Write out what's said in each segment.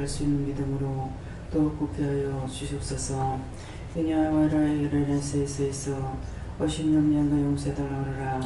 나아갈 수 있는 믿음으로 더욱 굳게 하여 주시옵소서. 이냐와라이레레세이스에서 어심령량과 용서해달라오라.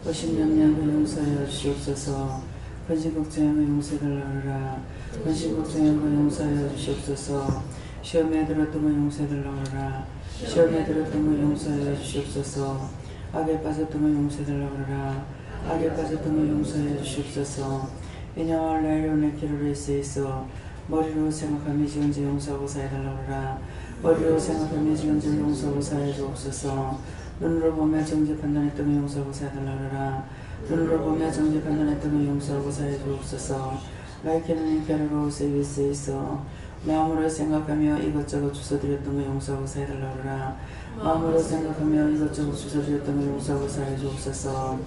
어심령량과 용서하여 주시옵소서. 근심걱정과 용서해달라오라. 근심걱정과 용서하여 주시옵소서. 시험에 들었던 용서해달라오라. 시험에 들었던 용서하여 주시옵소서. 악에 빠졌던 용서해달라오라. 악에 빠졌던 용서하여 주시옵소서. 이냐와 라이론의 키로레스에서 머리로 생각하며 지은 죄 용서하고 사해달라오라. 머리로 생각하며 지은 죄 용서하고 사해 주옵소서. 눈으로 보며 정죄 판단했던 거 용서하고 사해달라오라. 눈으로 보며 정죄 판단했던 거 용서하고 사해 주옵소서. 라이케는 캐로로 세비스에서 마음으로 생각하며 이것저것 주워드렸던 거 용서하고 사해달라오라. 마음으로 생각하며 이것저것 주워드렸던 거 용서하고 사해 주옵소서.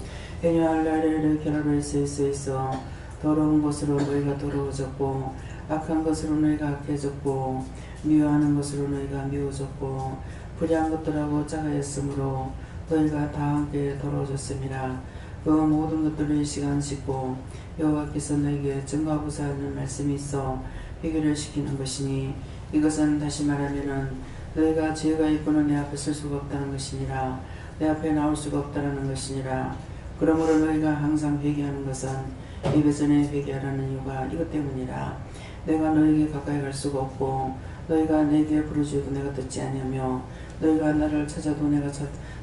헤뉴알라레르 캐로레스에서 더러운 것으로 너희가 더러워졌고 악한 것으로 너희가 악해졌고 미워하는 것으로 너희가 미워졌고 불의한 것들하고 짜가였으므로 너희가 다 함께 더러워졌음이라. 그 모든 것들을 시간 씻고 여호와께서 너희에게 증거하고자 하는 말씀이 있어 해결을 시키는 것이니 이것은 다시 말하면은 너희가 죄가 있고는 내 앞에 설 수가 없다는 것이니라. 내 앞에 나올 수가 없다는 것이니라. 그러므로 너희가 항상 회개하는 것은 예배전에 회개하라는 이유가 이것 때문이라. 내가 너희에게 가까이 갈 수가 없고 너희가 내게 부르짖어도 내가 듣지 아니하며 너희가 나를 찾아도 내가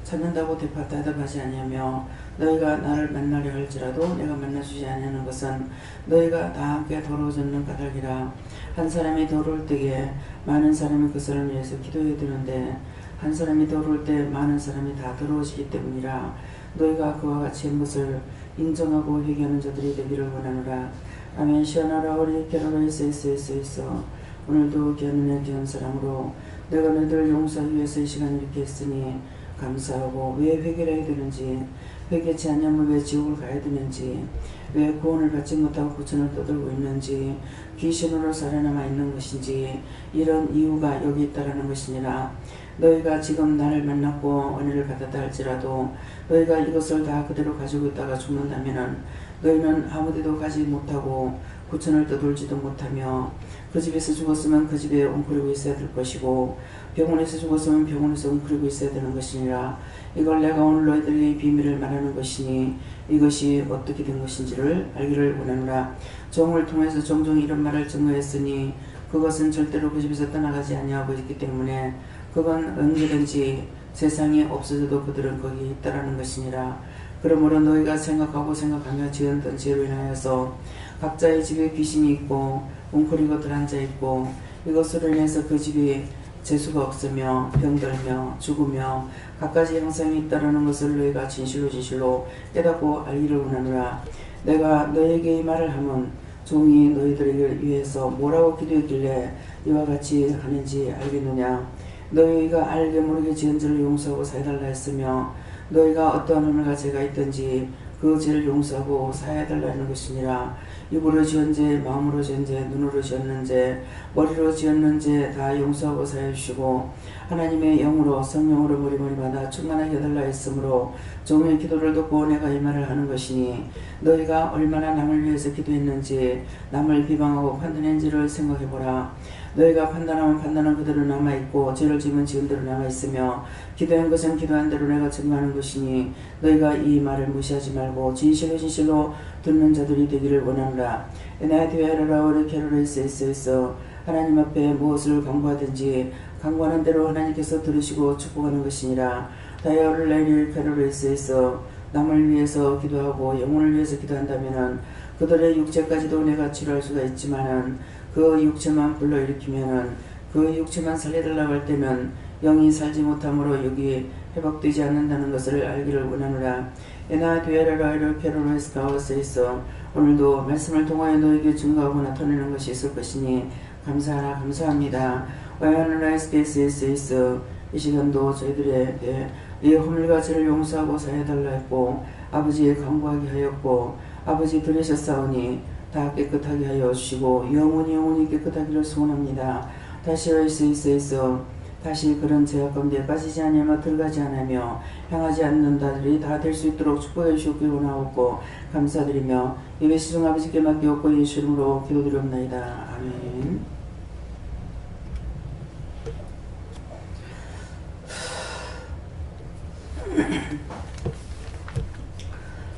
찾는다고 대답하지 아니하며 너희가 나를 만나려 할지라도 내가 만나주지 아니하는 것은 너희가 다 함께 더러워졌는 까닭이라. 한 사람이 더러울 때에 많은 사람이 그 사람을 위해서 기도해야 되는데 한 사람이 더러울 때 많은 사람이 다 더러워지기 때문이라. 너희가 그와 같이 한 것을 인정하고 회개하는 자들이 되기를 원하노라. 아멘. 시원하라. 우리 캐롤레스에서 오늘도 귀한 귀한 사랑으로 내가 너희들 용서하기 위해서 이 시간을 이렇게 했으니 감사하고 왜 회개를 해야 되는지, 회개치 않으면 왜 지옥을 가야 되는지, 왜 구원을 받지 못하고 구천을 떠들고 있는지, 귀신으로 살아남아 있는 것인지, 이런 이유가 여기 있다라는 것이니라. 너희가 지금 나를 만났고 은혜를 받았다 할지라도 너희가 이것을 다 그대로 가지고 있다가 죽는다면은 너희는 아무데도 가지 못하고 구천을 떠돌지도 못하며 그 집에서 죽었으면 그 집에 웅크리고 있어야 될 것이고 병원에서 죽었으면 병원에서 웅크리고 있어야 되는 것이니라. 이걸 내가 오늘 너희들에게 비밀을 말하는 것이니 이것이 어떻게 된 것인지를 알기를 원하노라. 종을 통해서 종종 이런 말을 증거했으니 그것은 절대로 그 집에서 떠나가지 아니하고 있기 때문에 그건 언제든지 세상에 없어져도 그들은 거기 있다라는 것이니라. 그러므로 너희가 생각하며 지은 죄로 인하여서 각자의 집에 귀신이 있고 웅크리고 들앉아 있고 이것으로 인해서 그 집이 재수가 없으며 병들며 죽으며 갖가지 형상이 있다라는 것을 너희가 진실로 깨닫고 알기를 원하노라. 내가 너희에게 이 말을 하면 종이 너희들을 위해서 뭐라고 기도했길래 이와 같이 하는지 알겠느냐. 너희가 알게 모르게 지은 죄를 용서하고 사해달라 했으며 너희가 어떠한 오늘과 죄가 있든지 그 죄를 용서하고 사해달라는 것이니라. 입으로 지은 죄, 마음으로 지은 죄, 눈으로 지었는 죄, 머리로 지었는 죄 다 용서하고 사해주시고 하나님의 영으로 성령으로 머리마다 충만하게 해달라 했으므로 종의 기도를 듣고 내가 이 말을 하는 것이니 너희가 얼마나 남을 위해서 기도했는지 남을 비방하고 판단했는지를 생각해보라. 너희가 판단하면 그대로 남아있고 죄를 지으면 지은 대로 남아있으며 기도한 것은 기도한 대로 내가 증거하는 것이니 너희가 이 말을 무시하지 말고 진실로 듣는 자들이 되기를 원하노라. 에나디에라라오르 캐롤레스에서 하나님 앞에 무엇을 강구하든지 강구하는 대로 하나님께서 들으시고 축복하는 것이니라. 다이어를레리 캐롤레스에서 남을 위해서 기도하고 영혼을 위해서 기도한다면은 그들의 육체까지도 내가 치료할 수가 있지만은 그 육체만 불러일으키면은 그 육체만 살려달라고 할 때면 영이 살지 못함으로 여기 회복되지 않는다는 것을 알기를 원하노라. 에나 디에라라이르 캐롤레스 가오스에서 오늘도 말씀을 통하여 너에게 증거하고 나타내는 것이 있을 것이니 감사합니다. 와이아누라이스케이스에서 이 시간도 저희들에게 이 허물과 죄를 용서하고 사해달라 했고 아버지의 강구하게 하였고 아버지 들으셨사오니 다 깨끗하게 하여 주시고 영원히 깨끗하기를 소원합니다. 다시 오이스에서 다시 그런 죄악 가운데 빠지지 않으며 들어가지 않으며 향하지 않는 자들이 다 될 수 있도록 축복해 주시옵길 원하옵고 감사드리며 예배 시중 아버지께 맡기옵고 예수 이름으로 기도드리옵나이다. 아멘.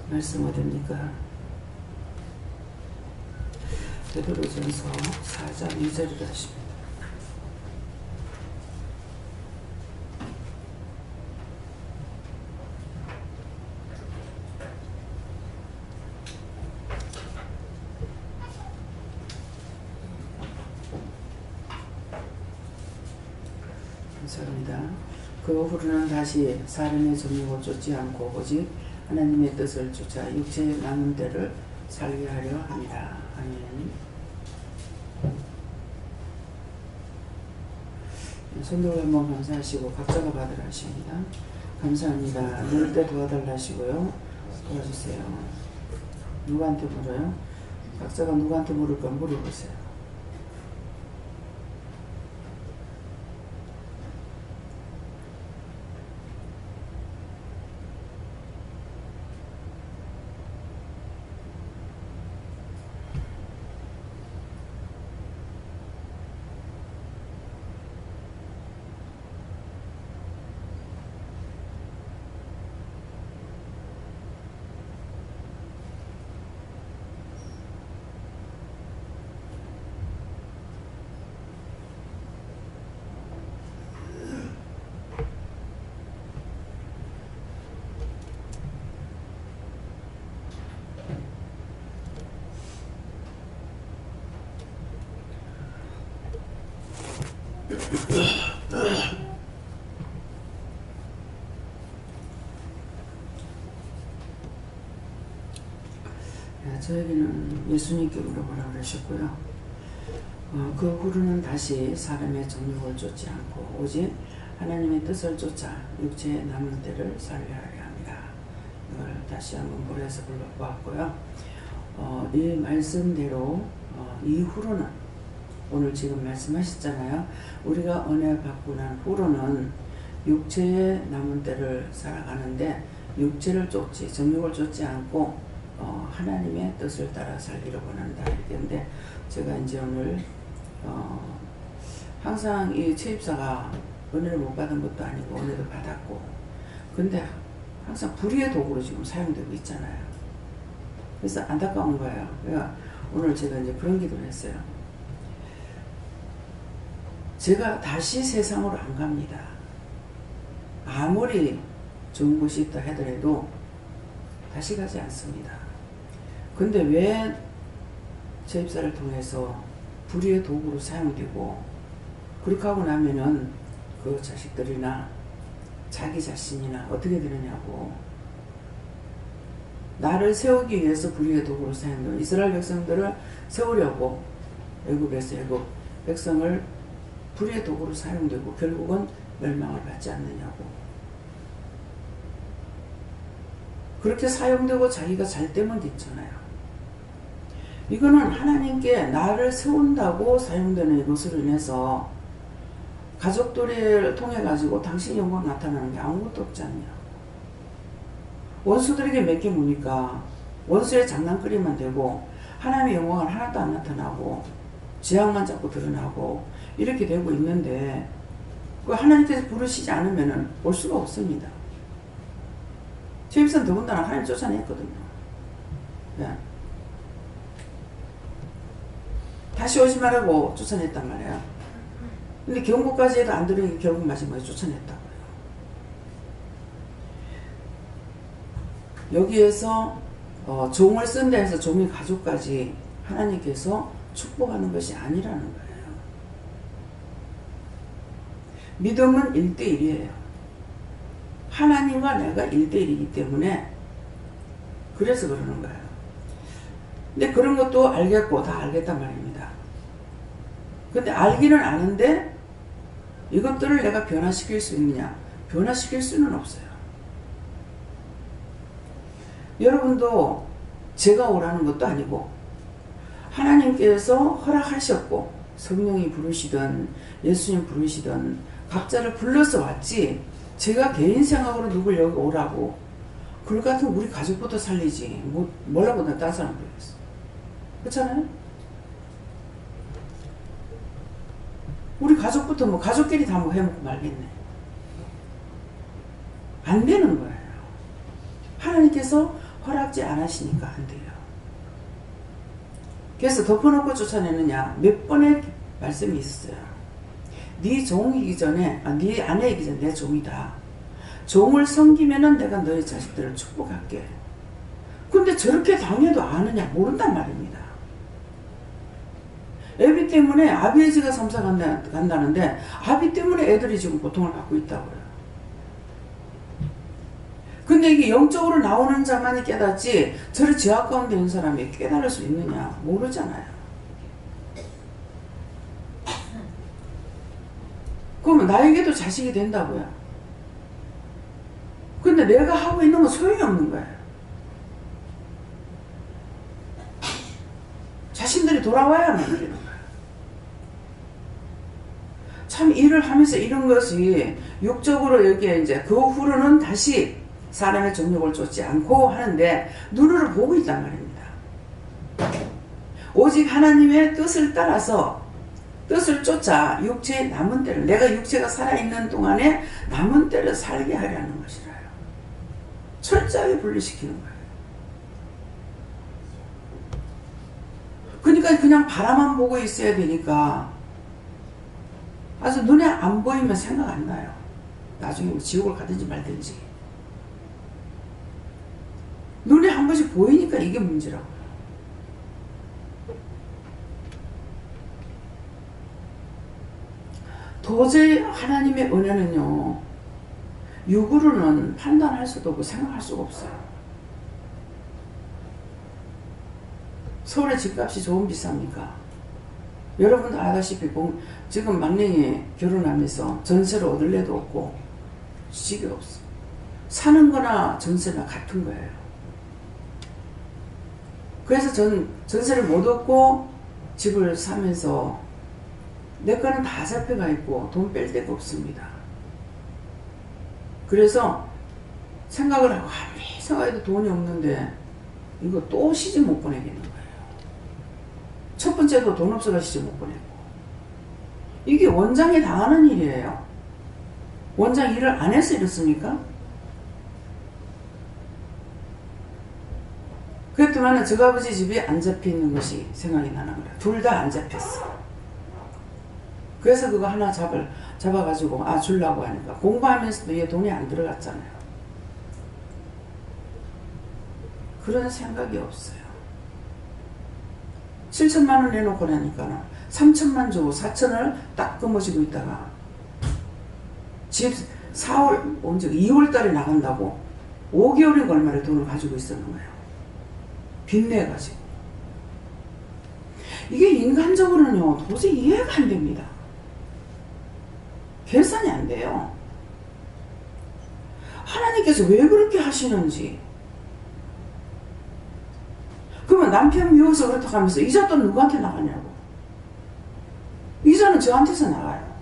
말씀 어딥니까? 베드로전서 4장 2절이라 하십니다. 감사합니다. 그 후로는 다시 사람의 정욕을 쫓지 않고 오직 하나님의 뜻을 쫓아 육체의 남은 때를 살게 하려 합니다. 아멘. 손들고 한번 감사하시고 각자가 받으라 하십니다. 감사합니다. 늘 때 도와달라 하시고요. 도와주세요. 누구한테 물어요? 각자가 누구한테 물을까 물어보세요. 저에게는 예수님께 물어보라고 그러셨고요. 그 후로는 다시 사람의 정욕을 쫓지 않고 오직 하나님의 뜻을 쫓아 육체의 남은 때를 살려 하려 합니다. 이걸 다시 한번 고려해서 불러보았고요. 이 말씀대로 이후로는 오늘 지금 말씀하셨잖아요. 우리가 은혜 받고 난 후로는 육체의 남은 때를 살아가는데 육체를 쫓지 정욕을 쫓지 않고 하나님의 뜻을 따라 살기를 원한다 이랬는데 제가 이제 오늘 항상 이 채입사가 은혜를 못 받은 것도 아니고 은혜도 받았고 근데 항상 불의의 도구로 지금 사용되고 있잖아요. 그래서 안타까운 거예요. 그러니까 오늘 제가 이제 그런 기도를 했어요. 제가 다시 세상으로 안 갑니다. 아무리 좋은 곳이 있다 하더라도 다시 가지 않습니다. 근데 왜 재입사를 통해서 불의의 도구로 사용되고 그렇게 하고 나면은 그 자식들이나 자기 자신이나 어떻게 되느냐고. 나를 세우기 위해서 불의의 도구로 사용되고 이스라엘 백성들을 세우려고 애굽에서 애굽 백성을 불의의 도구로 사용되고 결국은 멸망을 받지 않느냐고. 그렇게 사용되고 자기가 잘 되면 있잖아요. 이거는 하나님께 나를 세운다고 사용되는 이것으로 인해서 가족들을 통해 가지고 당신 영광 나타나는 게 아무것도 없지 않냐. 원수들에게 몇 개 뭡니까? 원수의 장난거리만 되고 하나님의 영광은 하나도 안 나타나고 지향만 자꾸 드러나고 이렇게 되고 있는데 그 하나님께서 부르시지 않으면 올 수가 없습니다. 제 입사는 더군다나 하나님 쫓아냈거든요. 네. 다시 오지 말라고 쫓아냈단 말이에요. 근데 경고까지 해도 안 들으니 결국 마지막에 쫓아냈다고요. 여기에서 종을 쓴다 해서 종의 가족까지 하나님께서 축복하는 것이 아니라는 거예요. 믿음은 1대1이에요. 하나님과 내가 1대1이기 때문에 그래서 그러는 거예요. 근데 그런 것도 알겠고 다 알겠단 말입니다. 근데 알기는 아는데 이것들을 내가 변화시킬 수 있느냐? 변화시킬 수는 없어요. 여러분도 제가 오라는 것도 아니고 하나님께서 허락하셨고 성령이 부르시든 예수님 부르시든 각자를 불러서 왔지 제가 개인 생각으로 누굴 여기 오라고 그럴 것 같으면 우리 가족부터 살리지 뭐라고 나 다른 사람 부르겠어. 그렇잖아요? 우리 가족부터 뭐 가족끼리 다 뭐 해먹고 말겠네. 안 되는 거예요. 하나님께서 허락지 안 하시니까 안 돼요. 그래서 덮어놓고 쫓아내느냐 몇 번의 말씀이 있어요. 네 종이기 전에 네 아내이기 전에 내 종이다. 종을 섬기면은 내가 너희 자식들을 축복할게. 근데 저렇게 당해도 아느냐 모른단 말입니다. 애비 때문에 아비에지가 삼사 간다는데 아비 때문에 애들이 지금 고통을 받고 있다고요. 근데 이게 영적으로 나오는 자만이 깨닫지 저를 죄악 가운데 있는 사람이 깨달을 수 있느냐 모르잖아요. 그러면 나에게도 자식이 된다고요. 근데 내가 하고 있는 건 소용이 없는 거예요. 자신들이 돌아와야만 되는 거예요. 참 일을 하면서 이런 것이 육적으로 여기에 이제 그 후로는 다시 사람의 정욕을 쫓지 않고 하는데 눈으로 보고 있단 말입니다. 오직 하나님의 뜻을 따라서 뜻을 쫓아 육체의 남은 때를 내가 육체가 살아있는 동안에 남은 때를 살게 하려는 것이라요. 철저하게 분리시키는 거예요. 그러니까 그냥 바라만 보고 있어야 되니까 아주 눈에 안 보이면 생각 안 나요. 나중에 뭐 지옥을 가든지 말든지. 눈에 한 번씩 보이니까 이게 문제라고요. 도저히 하나님의 은혜는요, 육으로는 판단할 수도 없고 생각할 수가 없어요. 서울의 집값이 좋은 비쌉니까? 여러분도 알다시피 지금 막내이 결혼하면서 전세를 얻을 데도 없고 집이 없어. 사는 거나 전세나 같은 거예요. 그래서 전세를 못 얻고 집을 사면서 내 거는 다 잡혀가 있고 돈 뺄 데가 없습니다. 그래서 생각을 하고 아무리 생각해도 돈이 없는데 이거 또 시집 못 보내겠는 거예요. 첫 번째도 돈 없어서 시집 못 보내고. 이게 원장이 당하는 일이에요. 원장 일을 안 해서 이렇습니까? 그랬더니 저가 아버지 집이 안 잡히는 것이 생각이 나는 거예요. 둘 다 안 잡혔어. 그래서 그거 하나 잡아가지고 주려고 하니까 공부하면서도 얘 돈이 안 들어갔잖아요. 그런 생각이 없어요. 7천만 원 내놓고 나니까 3천만 주고 4천을 딱 끊어지고 있다가 집 2월 달에 나간다고 5개월인가 얼마를 돈을 가지고 있었는 거예요. 빚내가지고. 이게 인간적으로는요 도저히 이해가 안 됩니다. 계산이 안 돼요. 하나님께서 왜 그렇게 하시는지. 그러면 남편 미워서 그렇다고 하면서 이자 돈 누구한테 나가냐고. 이자는 저한테서 나가요.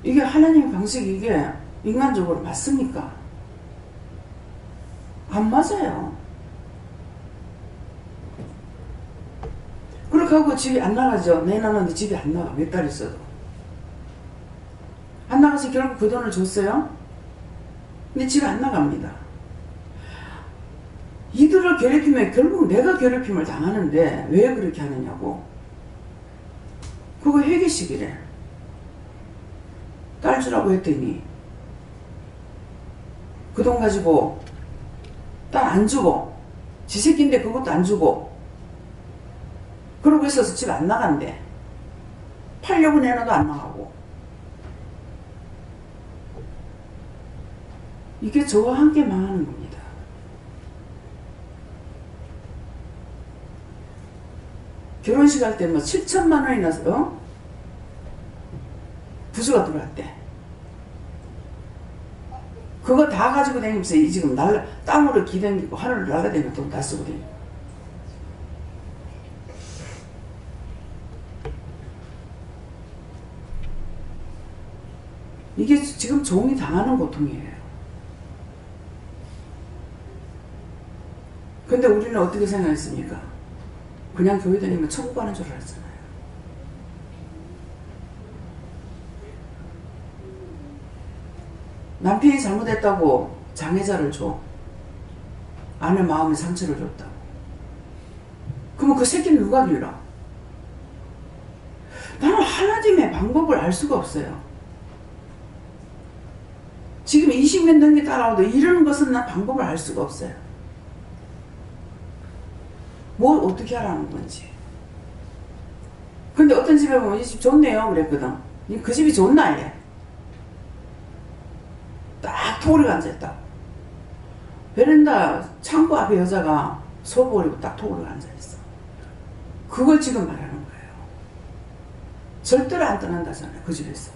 이게 하나님의 방식이 이게 인간적으로 맞습니까? 안 맞아요. 그렇게 하고 집이 안 나가죠. 내놨는데 집이 안 나가. 몇 달 있어도. 안 나가서 결국 그 돈을 줬어요. 근데 집이 안 나갑니다. 이들을 괴롭히면 결국 내가 괴롭힘을 당하는데 왜 그렇게 하느냐고. 그거 회계식이래. 딸 주라고 했더니 그 돈 가지고 딸 안 주고 지 새끼인데 그것도 안 주고 그러고 있어서 집 안 나간대. 팔려고 내놔도 안 나가고. 이게 저와 함께 망하는 겁니다. 결혼식 할 때 뭐 7천만 원이나 부수가 들어왔대. 그거 다 가지고 다니면서 지금 땅으로 기대고 하늘을 날아다니면 돈 다 쓰고 다니고. 이게 지금 종이 당하는 고통이에요. 근데 우리는 어떻게 생각했습니까? 그냥 교회 다니면 천국 가는 줄 알았잖아요. 남편이 잘못했다고 장애자를 줘. 아내 마음에 상처를 줬다고. 그러면 그 새끼는 누가 길러? 나는 하나님의 방법을 알 수가 없어요. 지금 20년 넘게 따라오도 이러는 것은 난 방법을 알 수가 없어요. 뭘 어떻게 하라는 건지. 근데 어떤 집에 보면 이 집 좋네요 그랬거든. 그 집이 좋나 얘. 딱 토그리고 앉아있다. 베란다 창고 앞에 여자가 소복을 입고 딱 토그리고 앉아있어. 그걸 지금 말하는 거예요. 절대로 안 떠난다잖아요 그 집에서.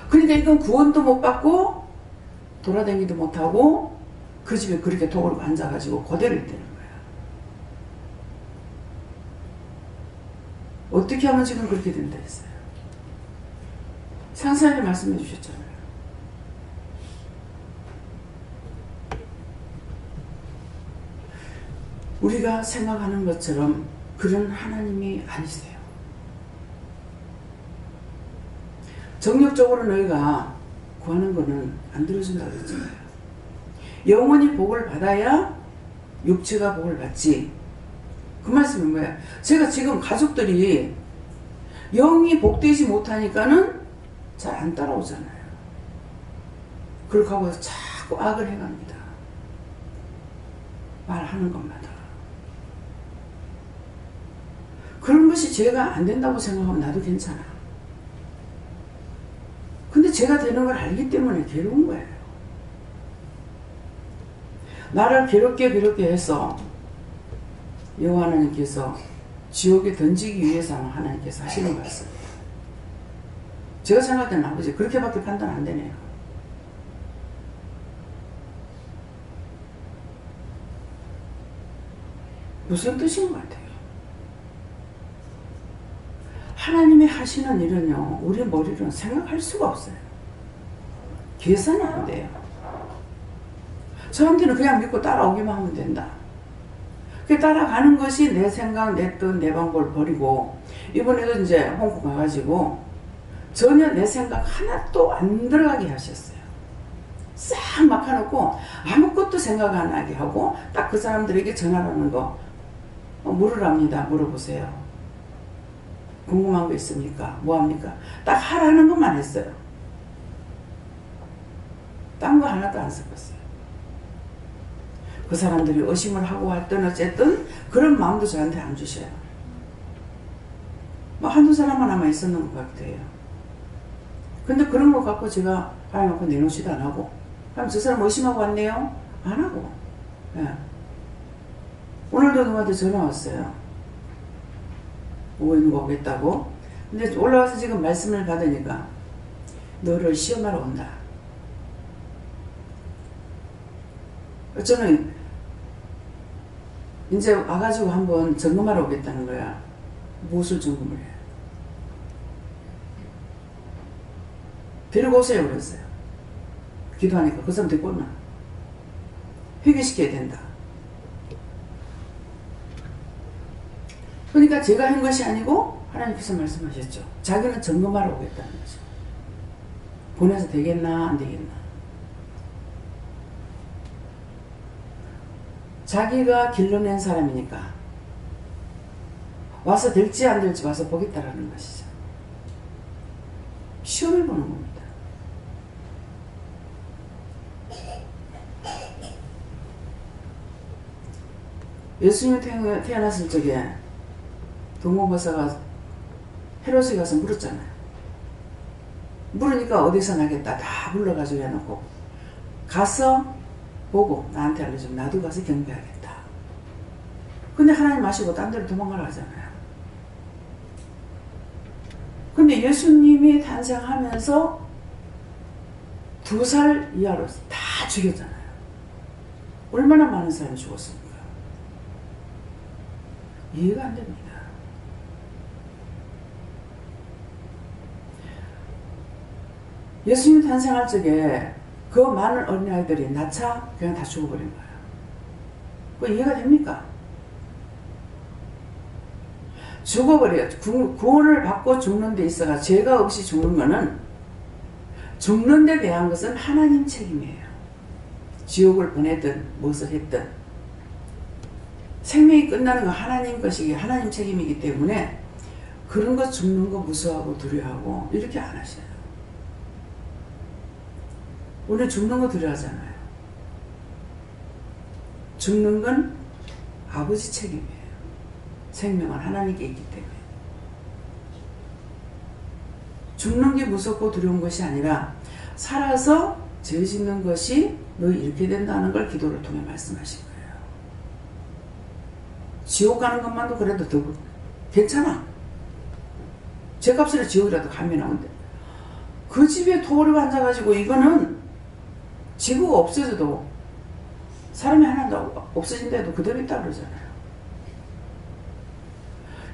그러니까 이건 구원도 못 받고 돌아다니기도 못하고 그 집에 그렇게 토그리고 앉아가지고 그대로 있다는 거야. 어떻게 하면 지금 그렇게 된다 했어요. 상세하게 말씀해 주셨잖아요. 우리가 생각하는 것처럼 그런 하나님이 아니세요. 정력적으로 너희가 구하는 거는 안 들어준다고 했잖아요. 영원히 복을 받아야 육체가 복을 받지. 그 말씀이 뭐야? 제가 지금 가족들이 영이 복되지 못하니까는 잘 안 따라오잖아요. 그렇게 하고 자꾸 악을 해갑니다. 말하는 것마다. 그런 것이 제가 안 된다고 생각하면 나도 괜찮아. 근데 제가 되는 걸 알기 때문에 괴로운 거예요. 나를 괴롭게 해서 여호와 하나님께서 지옥에 던지기 위해서 하나님께서 하시는 말씀입니다. 제가 생각할 때는 아버지 그렇게밖에 판단 안 되네요. 무슨 뜻인 것 같아요? 하나님이 하시는 일은요 우리 머리로는 생각할 수가 없어요. 계산이 안 돼요. 저한테는 그냥 믿고 따라오기만 하면 된다. 그 따라가는 것이 내 생각, 내 뜻, 내 방법을 버리고 이번에도 이제 홍콩 가가지고 전혀 내 생각 하나도 안 들어가게 하셨어요. 싹 막아놓고 아무것도 생각 안 하게 하고 딱 그 사람들에게 전화하는 거 물으랍니다. 물어보세요. 궁금한 거 있습니까? 뭐합니까? 딱 하라는 것만 했어요. 딴 거 하나도 안 섞었어요. 그 사람들이 의심을 하고 왔든 어쨌든 그런 마음도 저한테 안 주셔요. 뭐 한두 사람만 아마 있었는 것 같기도 해요. 근데 그런 거 갖고 제가 하나님 내놓지도 안 하고 그럼 저 사람 의심하고 왔네요? 안 하고. 예. 오늘도 누구한테 전화 왔어요. 오고 있는 거 오겠다고. 근데 올라와서 지금 말씀을 받으니까 너를 시험하러 온다. 저는 이제 와가지고 한번 점검하러 오겠다는 거야. 무엇을 점검을 해? 데리고 오세요 그랬어요. 기도하니까 그 사람 데리고 오나? 회개시켜야 된다. 그러니까 제가 한 것이 아니고 하나님께서 말씀하셨죠. 자기는 점검하러 오겠다는 거죠. 보내서 되겠나 안 되겠나. 자기가 길러낸 사람이니까 와서 될지 안 될지 와서 보겠다라는 것이죠. 시험을 보는 겁니다. 예수님이 태어났을 적에 동문보사가 헤롯에 가서 물었잖아요. 물으니까 어디서 나겠다 다 불러가지고 해놓고 가서 보고 나한테 알려주면 나도 가서 경배하겠다. 근데 하나님 마시고 딴 데로 도망가라 하잖아요. 근데 예수님이 탄생하면서 2살 이하로 다 죽였잖아요. 얼마나 많은 사람이 죽었습니까? 이해가 안 됩니다. 예수님 탄생할 적에 그 많은 어린아이들이 낳자 그냥 다 죽어버린 거예요. 그거 이해가 됩니까? 죽어버려요. 구원을 받고 죽는 데 있어가 죄가 없이 죽는 거는 죽는 데 대한 것은 하나님 책임이에요. 지옥을 보내든 무엇을 했든 생명이 끝나는 건 하나님 것이기 하나님 책임이기 때문에 그런 거 죽는 거 무서워하고 두려워하고 이렇게 안 하셔요. 우리 죽는 거 두려워하잖아요. 죽는 건 아버지 책임이에요. 생명은 하나님께 있기 때문에. 죽는 게 무섭고 두려운 것이 아니라 살아서 죄 짓는 것이 너희 이렇게 된다는 걸 기도를 통해 말씀하신 거예요. 지옥 가는 것만도 그래도 더 괜찮아. 죄값으로 지옥이라도 가면 나온대. 그 집에 토오르가 앉아가지고 이거는 지구가 없어져도 사람이 하나도 없어진데도 그대로 있다 그러잖아요.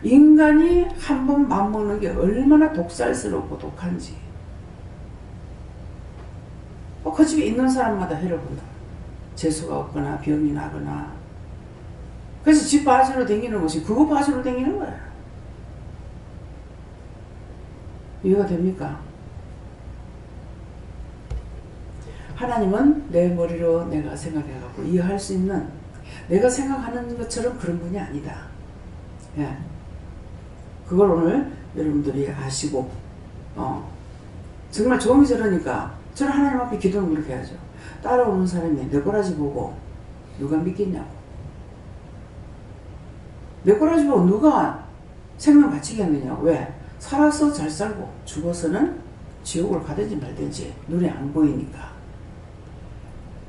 인간이 한 번 맘먹는 게 얼마나 독살스럽고 독한지. 그 집에 있는 사람마다 해를 본다. 재수가 없거나 병이 나거나. 그래서 집 바지로 댕기는 것이 그거 바지로 댕기는 거야. 이해가 됩니까? 하나님은 내 머리로 내가 생각해갖고 이해할 수 있는 내가 생각하는 것처럼 그런 분이 아니다. 예. 그걸 오늘 여러분들이 아시고 정말 좋은 게 저러니까 저는 하나님 앞에 기도는 그렇게 해야죠. 따라오는 사람이 내 꼬라지 보고 누가 믿겠냐고. 내 꼬라지 보고 누가 생명 바치겠느냐고. 왜? 살아서 잘 살고 죽어서는 지옥을 가든지 말든지 눈에 안 보이니까.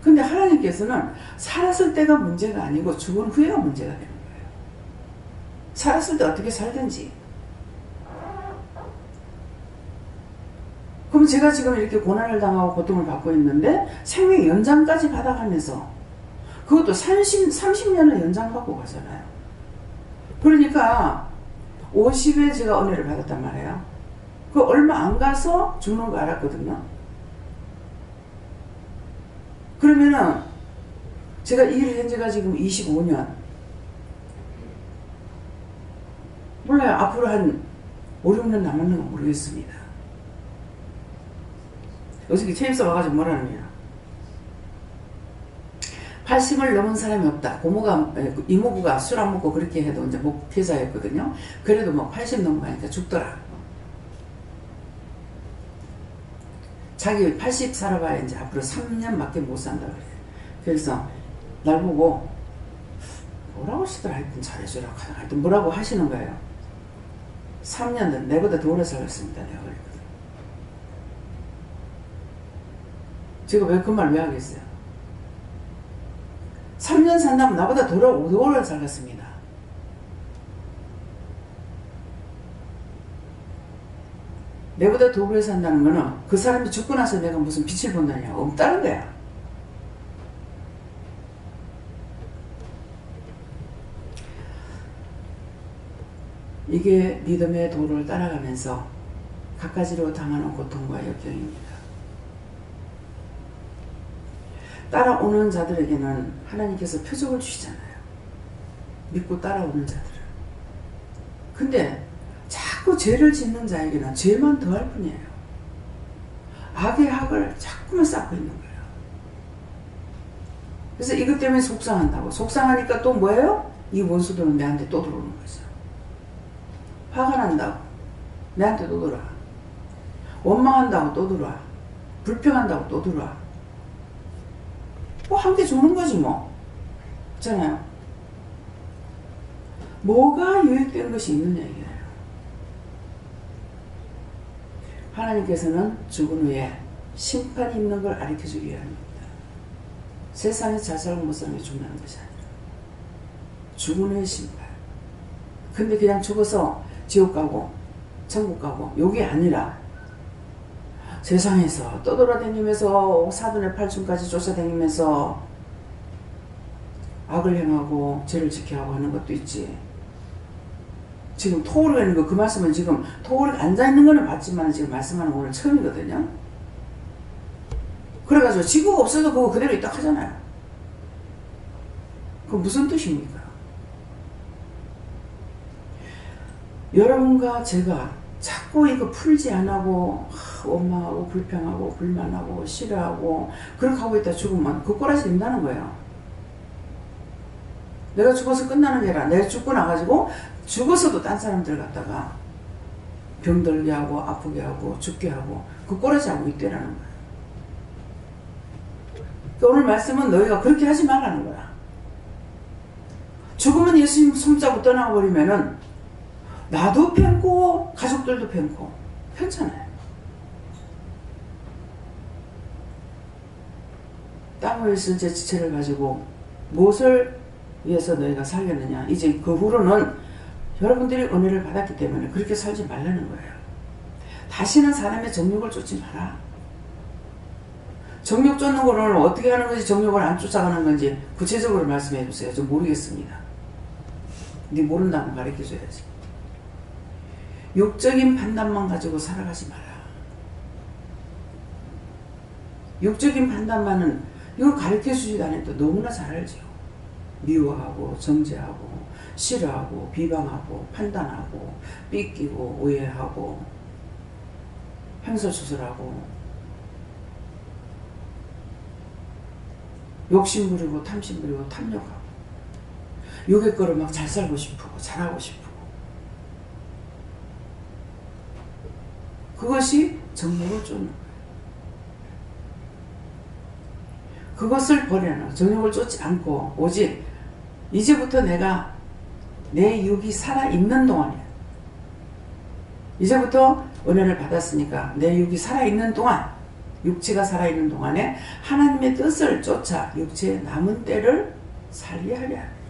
근데 하나님께서는 살았을 때가 문제가 아니고 죽은 후에가 문제가 되는 거예요. 살았을 때 어떻게 살든지. 그럼 제가 지금 이렇게 고난을 당하고 고통을 받고 있는데 생명 연장까지 받아가면서 그것도 30년을 연장받고 가잖아요. 그러니까 50에 제가 은혜를 받았단 말이에요. 그 얼마 안 가서 죽는 거 알았거든요. 그러면은 제가 이 일을 한 지가 지금 25년. 몰라요. 앞으로 한 5, 6년 남았는 건 모르겠습니다. 어저께 체입사 와가지고 뭐라는 거야. 80을 넘은 사람이 없다. 고모가, 이모부가 술 안 먹고 그렇게 해도 이제 목회자였거든요. 그래도 뭐 80 넘어가니까 죽더라. 자기 80 살아봐야 이제 앞으로 3년밖에 못 산다 그래. 그래서 날 보고 뭐라고 하시더라. 하여튼 잘해주라. 하여튼 뭐라고 하시는 거예요. 3년은 내보다 더 오래 살았습니다. 내가 그랬거든. 제가 왜 그 말 왜 하겠어요? 3년 산다면 나보다 더 오래 살았습니다. 내보다 더 오래 산다는 거는 그 사람이 죽고 나서 내가 무슨 빛을 본다냐 없다는 거야. 이게 믿음의 도를 따라가면서 갖가지로 당하는 고통과 역경입니다. 따라오는 자들에게는 하나님께서 표적을 주시잖아요. 믿고 따라오는 자들은. 근데 자꾸 죄를 짓는 자에게는 죄만 더할 뿐이에요. 악의 악을 자꾸만 쌓고 있는 거예요. 그래서 이것 때문에 속상한다고. 속상하니까 또 뭐예요? 이 원수들은 내한테 또 들어오는 거죠. 화가 난다고. 내한테 또 들어와. 원망한다고 또 들어와. 불평한다고 또 들어와. 뭐 함께 죽는 거지 뭐. 그렇잖아요. 뭐가 유익된 것이 있느냐 이게. 하나님께서는 죽은 후에 심판이 있는 걸 가르쳐주기 위함입니다. 세상에 잘 살고 못 사는 게 중요한 것이 아니라 죽은 후에 심판. 근데 그냥 죽어서 지옥 가고 천국 가고 요게 아니라 세상에서 떠돌아다니면서 사돈의 팔촌까지 쫓아다니면서 악을 행하고 죄를 지켜하고 하는 것도 있지. 지금 토오르가 있는 거 그 말씀은 지금 토오르가 앉아있는 거는 봤지만 지금 말씀하는 오늘 처음이거든요. 그래가지고 지구가 없어도 그거 그대로 있다 하잖아요. 그 무슨 뜻입니까? 여러분과 제가 자꾸 이거 풀지 안 하고 원망하고 불평하고 불만하고 싫어하고 그렇게 하고 있다 죽으면 그 꼬라지 된다는 거예요. 내가 죽어서 끝나는 게 아니라 내가 죽고 나가지고 죽어서도 딴 사람들 갖다가 병들게 하고 아프게 하고 죽게 하고 그 꼬라지 하고 있대라는 거예요. 그러니까 오늘 말씀은 너희가 그렇게 하지 말라는 거야. 죽으면 예수님 손잡고 떠나버리면은 나도 편고 가족들도 편고 편찮아요. 땅 위에 있을 제 지체를 가지고 무엇을 위해서 너희가 살겠느냐. 이제 그 후로는 여러분들이 은혜를 받았기 때문에 그렇게 살지 말라는 거예요. 다시는 사람의 정욕을 쫓지 마라. 정욕 쫓는 거를 어떻게 하는 건지 정욕을 안 쫓아가는 건지 구체적으로 말씀해 주세요. 좀 모르겠습니다. 네 모른다면 가르쳐 줘야지. 육적인 판단만 가지고 살아가지 마라. 육적인 판단만은 이걸 가르쳐 주지도 않아도 너무나 잘 알죠. 미워하고 정죄하고 싫어하고 비방하고 판단하고 삐끼고 오해하고 횡설수설하고 욕심 부리고 탐심 부리고 탐욕하고 욕의 거로 막 잘 살고 싶고 잘하고 싶고 그것이 정욕을 쫓는 거예요. 그것을 버려라. 정욕을 쫓지 않고 오직 이제부터 내가 내 육이 살아있는 동안이야. 이제부터 은혜를 받았으니까 내 육이 살아있는 동안 육체가 살아있는 동안에 하나님의 뜻을 쫓아 육체의 남은 때를 살게 하려 합니다.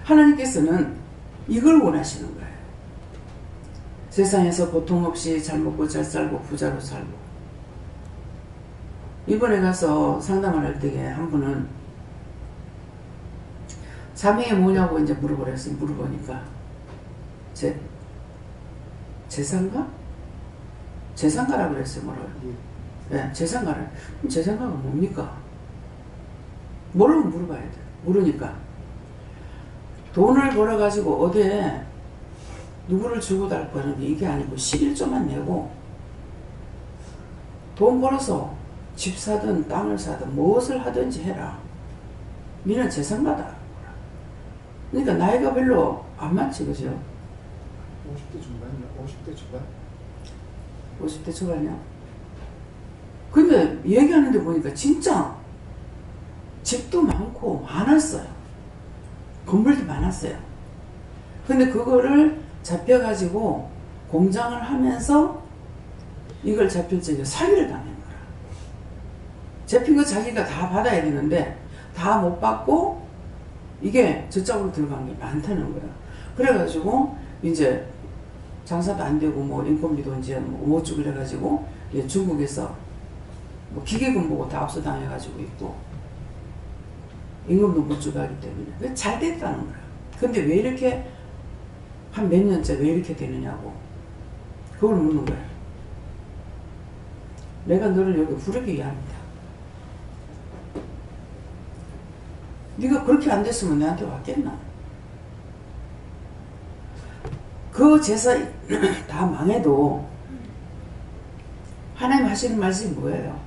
하나님께서는 이걸 원하시는 거예요. 세상에서 고통 없이 잘 먹고 잘 살고 부자로 살고. 이번에 가서 상담을 할 때에 한 분은 사명이 뭐냐고 이제 물어보랬어요. 물어보니까 재산가? 재산가라고 그랬어요. 뭐라고? 네, 재산가를. 그럼 재산가가 뭡니까? 뭐라고 물어봐야 돼. 모르니까 돈을 벌어가지고 어디에 누구를 주고 달 거는 게 이게 아니고 11조만 내고 돈 벌어서 집 사든 땅을 사든 무엇을 하든지 해라. 니는 재산가다. 그러니까 나이가 별로 안 많지, 그죠? 50대 중반이야. 50대 초반? 50대 초반이요? 근데 얘기하는데 보니까 진짜 집도 많고 많았어요. 건물도 많았어요. 근데 그거를 잡혀가지고 공장을 하면서 이걸 잡힐 적에 사기를 당한 거야. 잡힌 거 자기가 다 받아야 되는데 다 못 받고 이게 저쪽으로 들어간 게 많다는 거야. 그래가지고 이제 장사도 안 되고 뭐 인건비도 이제 못 주고 그래가지고 중국에서 뭐 기계금 보고 다 압수당해가지고 있고 임금도 못 주고 하기 때문에 잘 됐다는 거야. 근데 왜 이렇게 한 몇 년째 왜 이렇게 되느냐고 그걸 묻는 거야. 내가 너를 여기 부르게 위함이다. 네가 그렇게 안 됐으면 내한테 왔겠나? 그 제사 다 망해도 하나님 하시는 말씀이 뭐예요?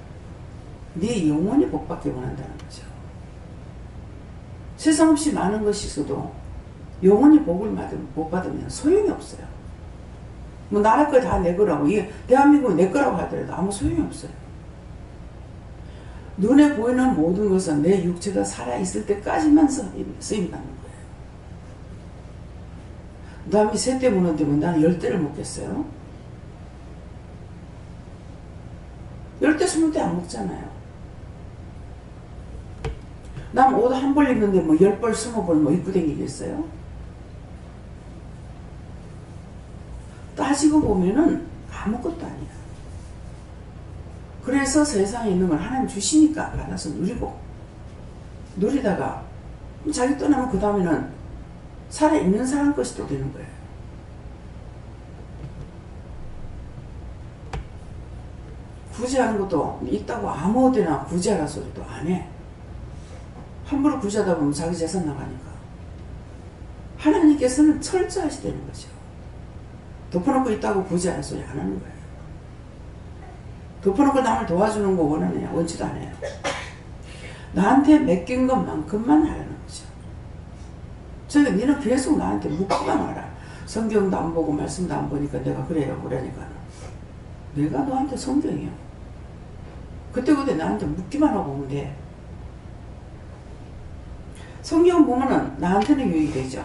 네 영혼이 복받기 원한다는 거죠. 세상 없이 많은 것이 있어도 영혼이 복을 못 받으면 소용이 없어요. 뭐 나라 거 다 내 거라고 이게 대한민국이 내 거라고 하더라도 아무 소용이 없어요. 눈에 보이는 모든 것은 내 육체가 살아있을 때까지만 쓰임받는 거예요. 남이 세 대 무는데 뭐 나는 10대를 먹겠어요? 10대 20대 안 먹잖아요. 남 옷 한 벌 입는데 뭐 10벌 20벌 뭐 입고 다니겠어요? 따지고 보면은 아무것도 아니야. 그래서 세상에 있는 걸 하나님 주시니까 받아서 누리고 누리다가 자기 떠나면 그 다음에는 살아있는 사람 것이 또 되는 거예요. 구제하는 것도 있다고 아무 데나 구제하라 소리도 안 해. 함부로 구제하다 보면 자기 재산 나가니까. 하나님께서는 철저하시다는 거죠. 덮어놓고 있다고 구제하는 소리 안 하는 거예요. 덮어놓고 남을 도와주는 거 원치도 않아요. 나한테 맡긴 것만큼만 하라는 거죠. 저기 니는 계속 나한테 묻기만 하라. 성경도 안 보고 말씀도 안 보니까 내가 그래요. 그러니까 내가 너한테 성경이요. 그때그때 나한테 묻기만 하고 오면 돼. 성경 보면은 나한테는 유익이 되죠.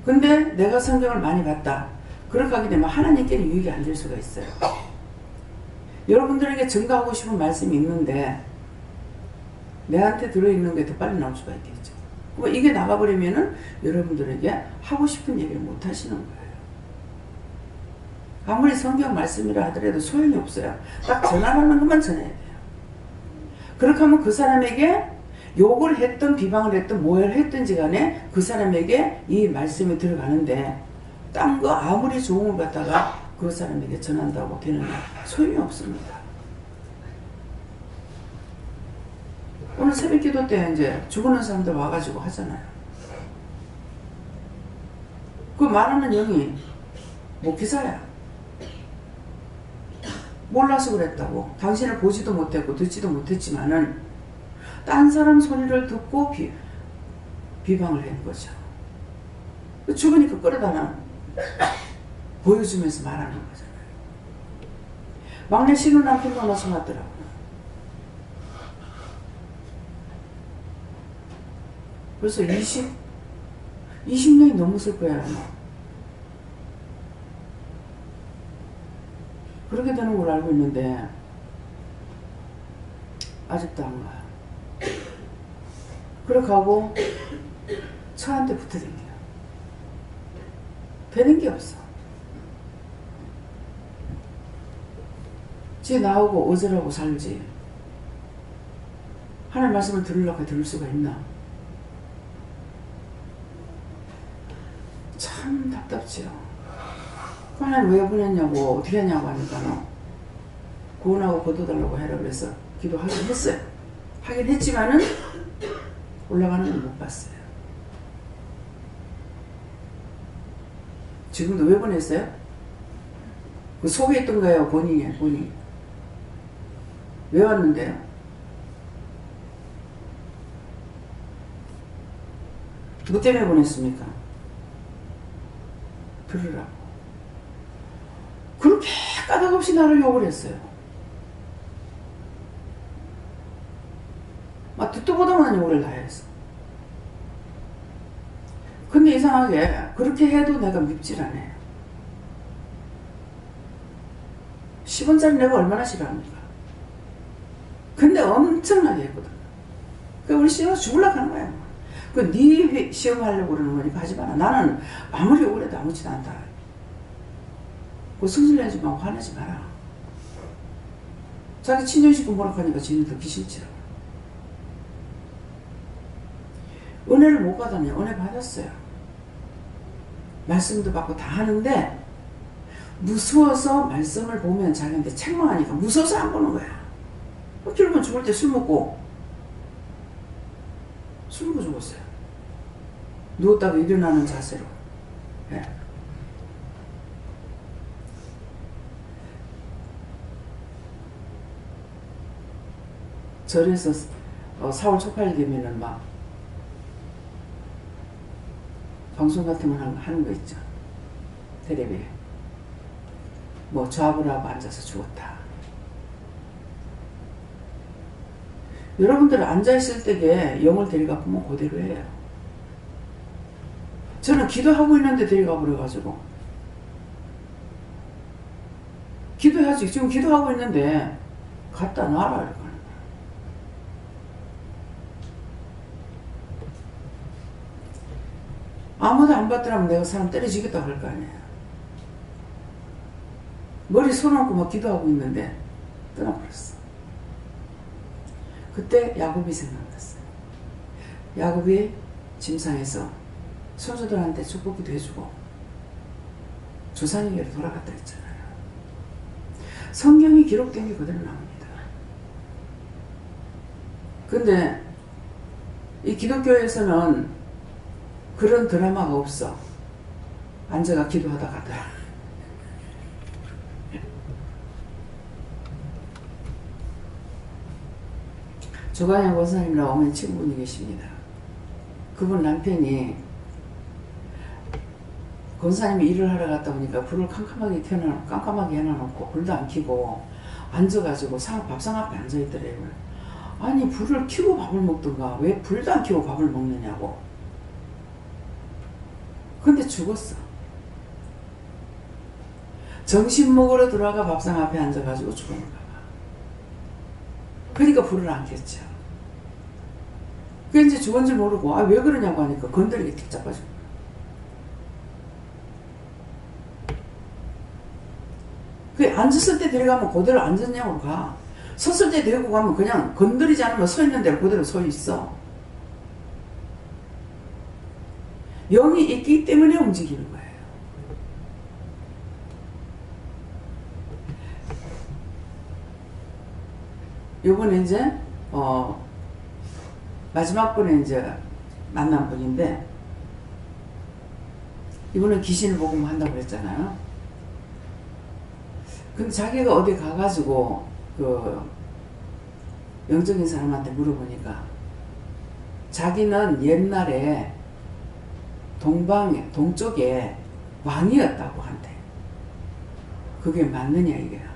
근데 내가 성경을 많이 봤다. 그렇게 하게 되면 하나님께는 유익이 안 될 수가 있어요. 여러분들에게 증거하고 싶은 말씀이 있는데 내한테 들어있는 게 더 빨리 나올 수가 있겠죠. 그럼 이게 나가버리면은 여러분들에게 하고 싶은 얘기를 못 하시는 거예요. 아무리 성경 말씀이라 하더라도 소용이 없어요. 딱 전하라는 것만 전해야 돼요. 그렇게 하면 그 사람에게 욕을 했든 비방을 했든 뭘 했든지 간에 그 사람에게 이 말씀이 들어가는데 딴 거 아무리 좋은 걸 갖다가 그 사람에게 전한다고 되느냐 소용이 없습니다. 오늘 새벽 기도 때 이제 죽어있는 사람들 와가지고 하잖아요. 그 말하는 영이 목기사야. 몰라서 그랬다고. 당신을 보지도 못했고 듣지도 못했지만은 딴 사람 소리를 듣고 비방을 한 거죠. 죽으니까 끌어다가 보여주면서 말하는 거잖아요. 막내 신혼 남편 만나서 맞더라고요. 벌써 20년이 넘었을 거야. 그렇게 되는 걸 알고 있는데 아직도 안 가요. 그렇게 하고 저한테 붙어댕겨요. 되는 게 없어. 지 나오고 어쩌라고 살지. 하나님 말씀을 들으려고 들을 수가 있나? 참 답답지요. 하나님 왜 보냈냐고 어떻게 하냐고 하니까 구원하고 거둬달라고 해라 그래서 기도하긴 했어요. 하긴 했지만은 올라가는 건 못 봤어요. 지금도 왜 보냈어요? 그 속에 있던 거예요. 본인이. 왜 왔는데요? 뭐 때문에 보냈습니까? 들으라고. 그렇게 까닭없이 나를 욕을 했어요. 막 듣도 보도 못한 욕을 다 했어. 근데 이상하게 그렇게 해도 내가 밉질 않아요. 10원짜리 내가 얼마나 싫어합니까? 근데 엄청나게 했거든. 그 우리 시험 죽으려고 하는 거야. 그 네 시험 하려고 그러는 거니까 하지 마라. 나는 아무리 욕을 해도 아무렇지도 않다. 그 승질내지 말고 화내지 마라. 자기 친정 식구 뭐라 하니까 지는 더 기심치라고. 은혜를 못 받았냐? 은혜 받았어요. 말씀도 받고 다 하는데 무서워서 말씀을 보면 자기한테 책망하니까 무서워서 안 보는 거야. 결국은 죽을 때 술 먹고 죽었어요. 누웠다가 일어나는 자세로. 네. 절에서 4월 초팔 되면은 막 방송 같은 거 하는 거 있죠. 텔레비에. 뭐 좌불 하고 앉아서 죽었다. 여러분들 앉아있을 때에 영을 데려가 보면 그대로 해요. 저는 기도하고 있는데 데려가 버려가지고. 기도해야지. 지금 기도하고 있는데 갖다 놔라. 이렇게 하는 거야. 아무도 안 받더라면 내가 사람 때려주겠다고 할 거 아니에요. 머리 손 얹고 막 기도하고 있는데 떠나버렸어. 그때 야곱이 생각났어요. 야곱이 짐상에서 손주들한테 축복기도 해주고 조상에게로 돌아갔다 했잖아요. 성경이 기록된 게 그대로 나옵니다. 근데 이 기독교에서는 그런 드라마가 없어. 앉아가 기도하다 가더라. 조관영 권사님이라고 어머니 친구분이 계십니다. 그분 남편이 권사님이 일을 하러 갔다 오니까 불을 깜깜하게 해놔놓고 불도 안 켜고 앉아가지고 밥상 앞에 앉아있더래요. 아니 불을 켜고 밥을 먹던가 왜 불도 안 켜고 밥을 먹느냐고. 근데 죽었어. 점심 먹으러 들어가 밥상 앞에 앉아가지고 죽었는가 봐. 그러니까 불을 안 켰죠. 그 이제 죽은 줄 모르고 왜 그러냐고 하니까 건드리게 틱 잡아주고. 그 앉았을 때 데려가면 그대로 앉았냐고 가. 섰을 때 데리고 가면 그냥 건드리지 않으면 서 있는 대로 그대로 서 있어. 영이 있기 때문에 움직이는 거예요. 요번에 이제 마지막 번에 이제 만난 분인데 이분은 귀신을 보고 뭐 한다고 그랬잖아요. 근데 자기가 어디 가가지고 그 영적인 사람한테 물어보니까 자기는 옛날에 동쪽에 왕이었다고 한대. 그게 맞느냐 이게요.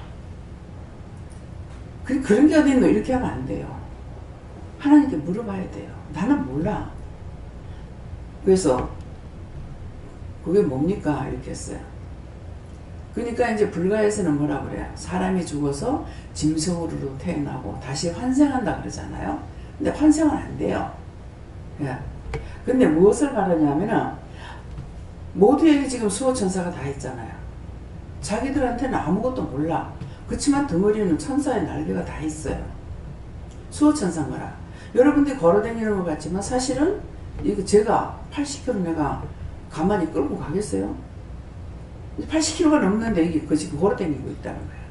그런 게 어디 있노? 이렇게 하면 안 돼요. 하나님께 물어봐야 돼요. 나는 몰라. 그래서 그게 뭡니까? 이렇게 했어요. 그러니까 이제 불가에서는 뭐라 그래요? 사람이 죽어서 짐승으로 태어나고 다시 환생한다 그러잖아요. 근데 환생은 안 돼요. 예. 근데 무엇을 말하냐면은 모두에게 지금 수호천사가 다 있잖아요. 자기들한테는 아무것도 몰라. 그렇지만 덩어리는 천사의 날개가 다 있어요. 수호천사인 거라. 여러분들이 걸어다니는 것 같지만 사실은 이거 제가 80km 내가 가만히 끌고 가겠어요? 80km가 넘는데 이게 그 지금 걸어다니고 있다는 거예요.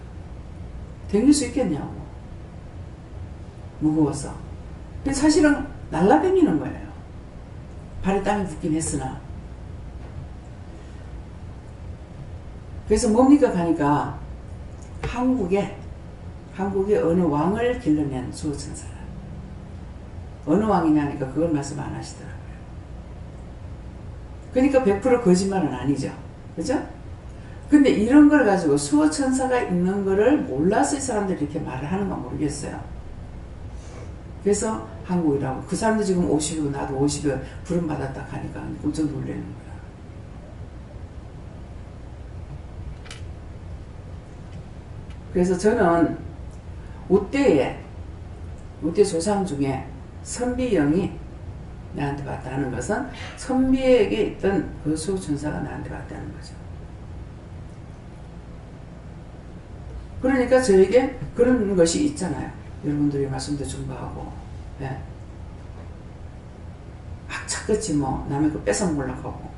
다닐 수 있겠냐고. 무거워서. 근데 사실은 날아다니는 거예요. 발에 땀이 붙긴 했으나. 그래서 뭡니까 가니까 한국에 어느 왕을 길러낸 수호천사라. 어느 왕이냐니까 그걸 말씀 안 하시더라고요. 그러니까 100% 거짓말은 아니죠. 그죠? 근데 이런 걸 가지고 수호천사가 있는 거를 몰라서 이 사람들이 이렇게 말을 하는 건 모르겠어요. 그래서 한국이라고. 그 사람도 지금 50이고 나도 50에 부름 받았다 하니까 깜짝 놀라는 거야. 그래서 저는 우떼 조상 중에 선비영이 나한테 왔다는 것은 선비에게 있던 그 수호천사가 나한테 왔다는 거죠. 그러니까 저에게 그런 것이 있잖아요. 여러분들이 말씀도 중보하고, 예. 악착같이 뭐 남의 거 뺏어먹으려고 하고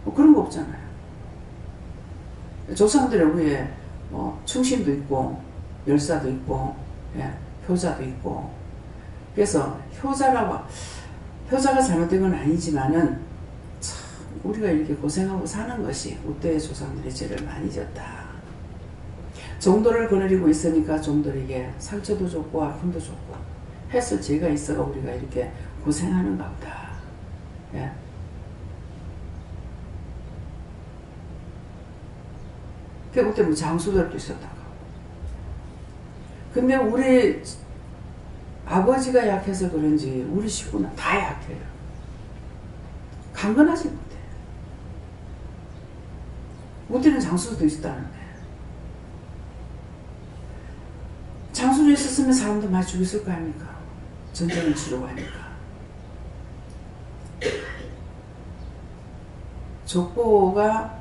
뭐 그런 거 없잖아요. 조상들의 위에 충신도 있고 열사도 있고, 예. 효자도 있고. 그래서 효자가 잘못된 건 아니지만은 참 우리가 이렇게 고생하고 사는 것이 우떼의 조상들이 죄를 많이 졌다. 종도를 거느리고 있으니까 종들에게 상처도 줬고 아픔도 줬고 했을 죄가 있어가 우리가 이렇게 고생하는가 보다. 예. 그때 뭐 장수들도 있었다고. 근데 우리 아버지가 약해서 그런지 우리 식구는 다 약해요. 강건하지 못해. 우리는 장수도 있었다는데. 장수도 있었으면 사람도 많이 죽였을 거 아닙니까? 전쟁을 치르고 하니까. 족보가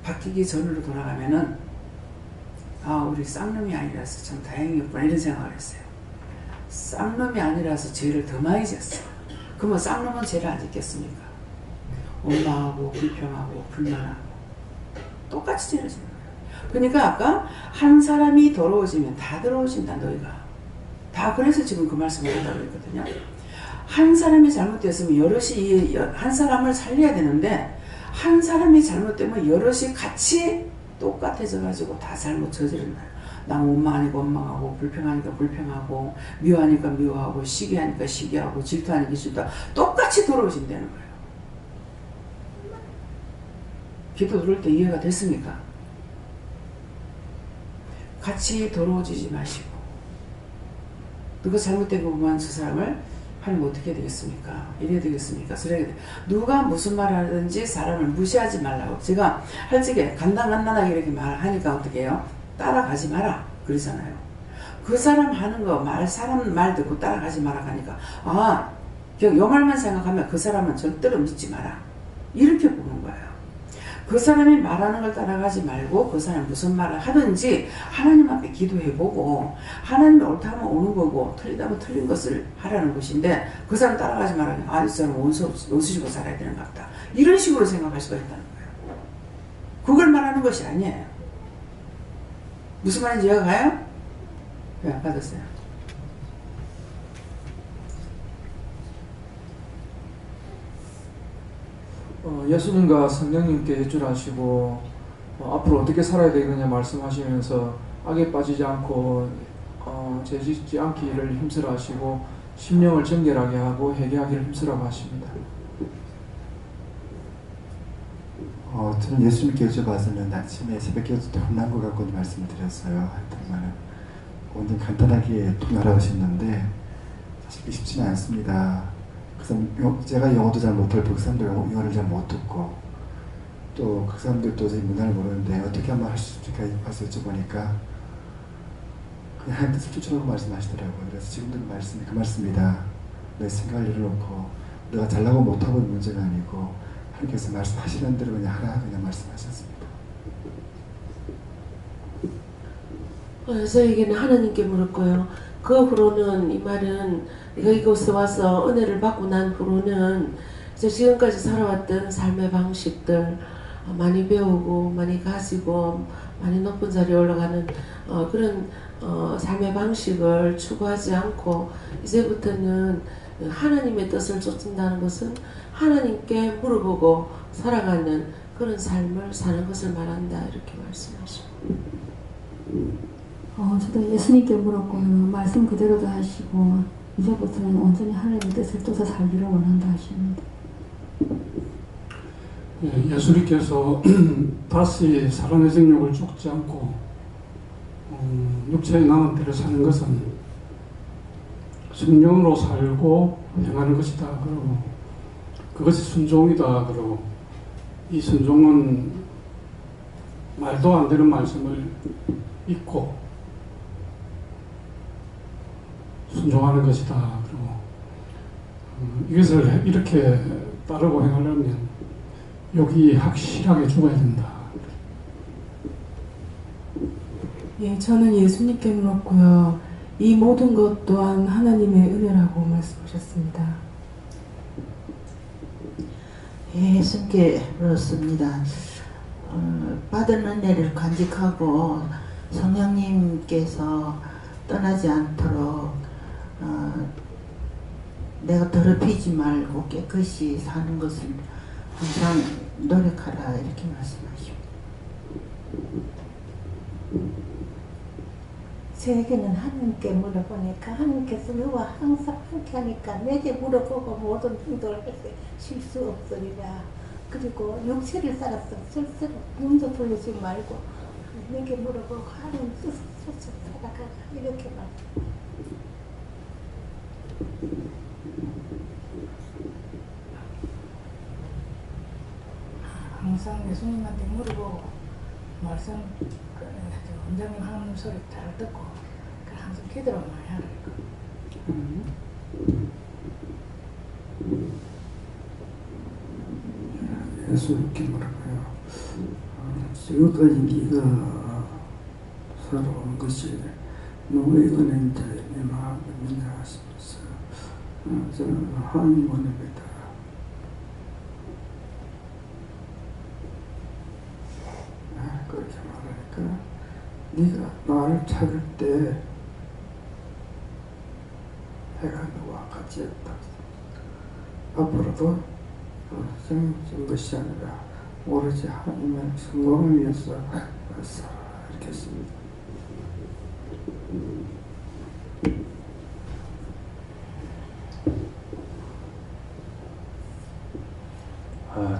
바뀌기 전으로 돌아가면은 우리 쌍놈이 아니라서 참 다행이었구나 이런 생각을 했어요. 쌍놈이 아니라서 죄를 더 많이 졌어요. 그러면 쌍놈은 죄를 안 짓겠습니까? 원망하고 불평하고 불만하고 똑같이 죄를 짓는 거예요. 그러니까 아까 한 사람이 더러워지면 다 더러워진다 너희가. 다 그래서 지금 그 말씀을 한다고 했거든요. 한 사람이 잘못됐으면 여럿이 한 사람을 살려야 되는데 한 사람이 잘못되면 여럿이 같이 똑같아져 가지고 다 잘못 저지른다. 나는 엄마 아니까 원망하고, 불평하니까 불평하고, 미워하니까 미워하고, 시기하니까 시기하고, 질투하니까 질투하고, 똑같이 돌아오신다는 거예요. 기도 들을 때 이해가 됐습니까? 같이 더러워지지 마시고, 누가 잘못된 거 보면 저 사람을 하나님 어떻게 되겠습니까? 이래야 되겠습니까? 저래야 돼. 누가 무슨 말 하든지 사람을 무시하지 말라고. 제가 솔직히 간단하게 이렇게 말하니까 어떻게 해요? 따라가지 마라 그러잖아요. 그 사람 하는 거 사람 말 듣고 따라가지 마라 하니까 그냥 요 말만 생각하면 그 사람은 절대로 믿지 마라 이렇게 보는 거예요. 그 사람이 말하는 걸 따라가지 말고 그 사람이 무슨 말을 하든지 하나님 앞에 기도해보고 하나님이 옳다면 오는 거고 틀리다면 틀린 것을 하라는 것인데 그 사람 따라가지 말라니 이 사람은 원수시고 살아야 되는 것 같다. 이런 식으로 생각할 수가 있다는 거예요. 그걸 말하는 것이 아니에요. 무슨 말인지 이해가 가요? 네, 받았어요. 예수님과 성령님께 예출하시고 앞으로 어떻게 살아야 되느냐 말씀하시면서 악에 빠지지 않고 죄짓지 않기를 힘쓰라 하시고 심령을 정결하게 하고 회개하기를 힘쓰라고 하십니다. 저는 예수님께 여쭤봐서는 아침에 새벽기도 때 혼난 것 같고 말씀을 드렸어요. 하여튼 오늘 간단하게 통역하라고 하셨는데 사실 쉽지는 않습니다. 그래서 제가 영어도 잘 못할 그 사람들 영어를 잘 못 듣고 또 그 사람들도 제 문화를 모르는데 어떻게 하면 할 수 있을까 와서 여쭤보니까 그냥 한 뜻을 쫓아오고 말씀하시더라고요. 그래서 지금도 그 말씀이다. 내 생각을 열어놓고 내가 잘나고 못하고는 문제가 아니고 하나님께서 말씀하시는 대로 그냥 하라 그냥 말씀하셨습니다. 저에게는 하나님께 물었고요. 그 후로는 이 말은 내가 이곳에 와서 은혜를 받고 난 후로는 이제 지금까지 살아왔던 삶의 방식들 많이 배우고 많이 가지고 많이 높은 자리에 올라가는 그런 삶의 방식을 추구하지 않고 이제부터는 하나님의 뜻을 쫓는다는 것은 하나님께 물어보고 살아가는 그런 삶을 사는 것을 말한다 이렇게 말씀하십니다. 저도 예수님께 물었고요. 말씀 그대로도 하시고 이제부터는 온전히 하나님의 뜻을 쫓아 살기를 원한다 하십니다. 예수님께서 다시 사람의 생육을 쫓지 않고 육체에 남은 대로 사는 것은 성령으로 살고 행하는 것이다. 그러고 그것이 순종이다. 그러고 이 순종은 말도 안 되는 말씀을 잊고 순종하는 것이다. 그리고 이것을 이렇게 따르고 행하려면 여기 확실하게 죽어야 된다. 예, 저는 예수님께 물었고요. 이 모든 것 또한 하나님의 은혜라고 말씀하셨습니다. 예, 예수님께 물었습니다. 받은 은혜를 간직하고 성령님께서 떠나지 않도록 내가 더럽히지 말고 깨끗이 사는 것을 항상 노력하라 이렇게 말씀하시고 저에게는 하나님께 물어보니까 하나님께서 너와 항상 함께 하니까 내게 물어보고 모든 행동을 할 때 실수 없으리라. 그리고 육체를 따라서 절대로 눈도 돌리지 말고 내게 물어보고 하나님 뜻을 쫓아 살아가라 이렇게 말합니다. 항상 예수님한테 물어보고 말씀 원장님 하는 소리 잘 듣고 항상 기도를 많이 하라. 예수님께 말하고요. 지금까지 네가 살아온 것이 너의 은혜인데 내 마음을 믿나하시면서 저는 하나님 원합니다. 그렇게 말하니까 네가 나를 찾을 때 해가 너와 같이 했다. 앞으로도 정해진 것이 아니라 오로지 하나님의 성공을 위해서 살아 이렇게 했습니다.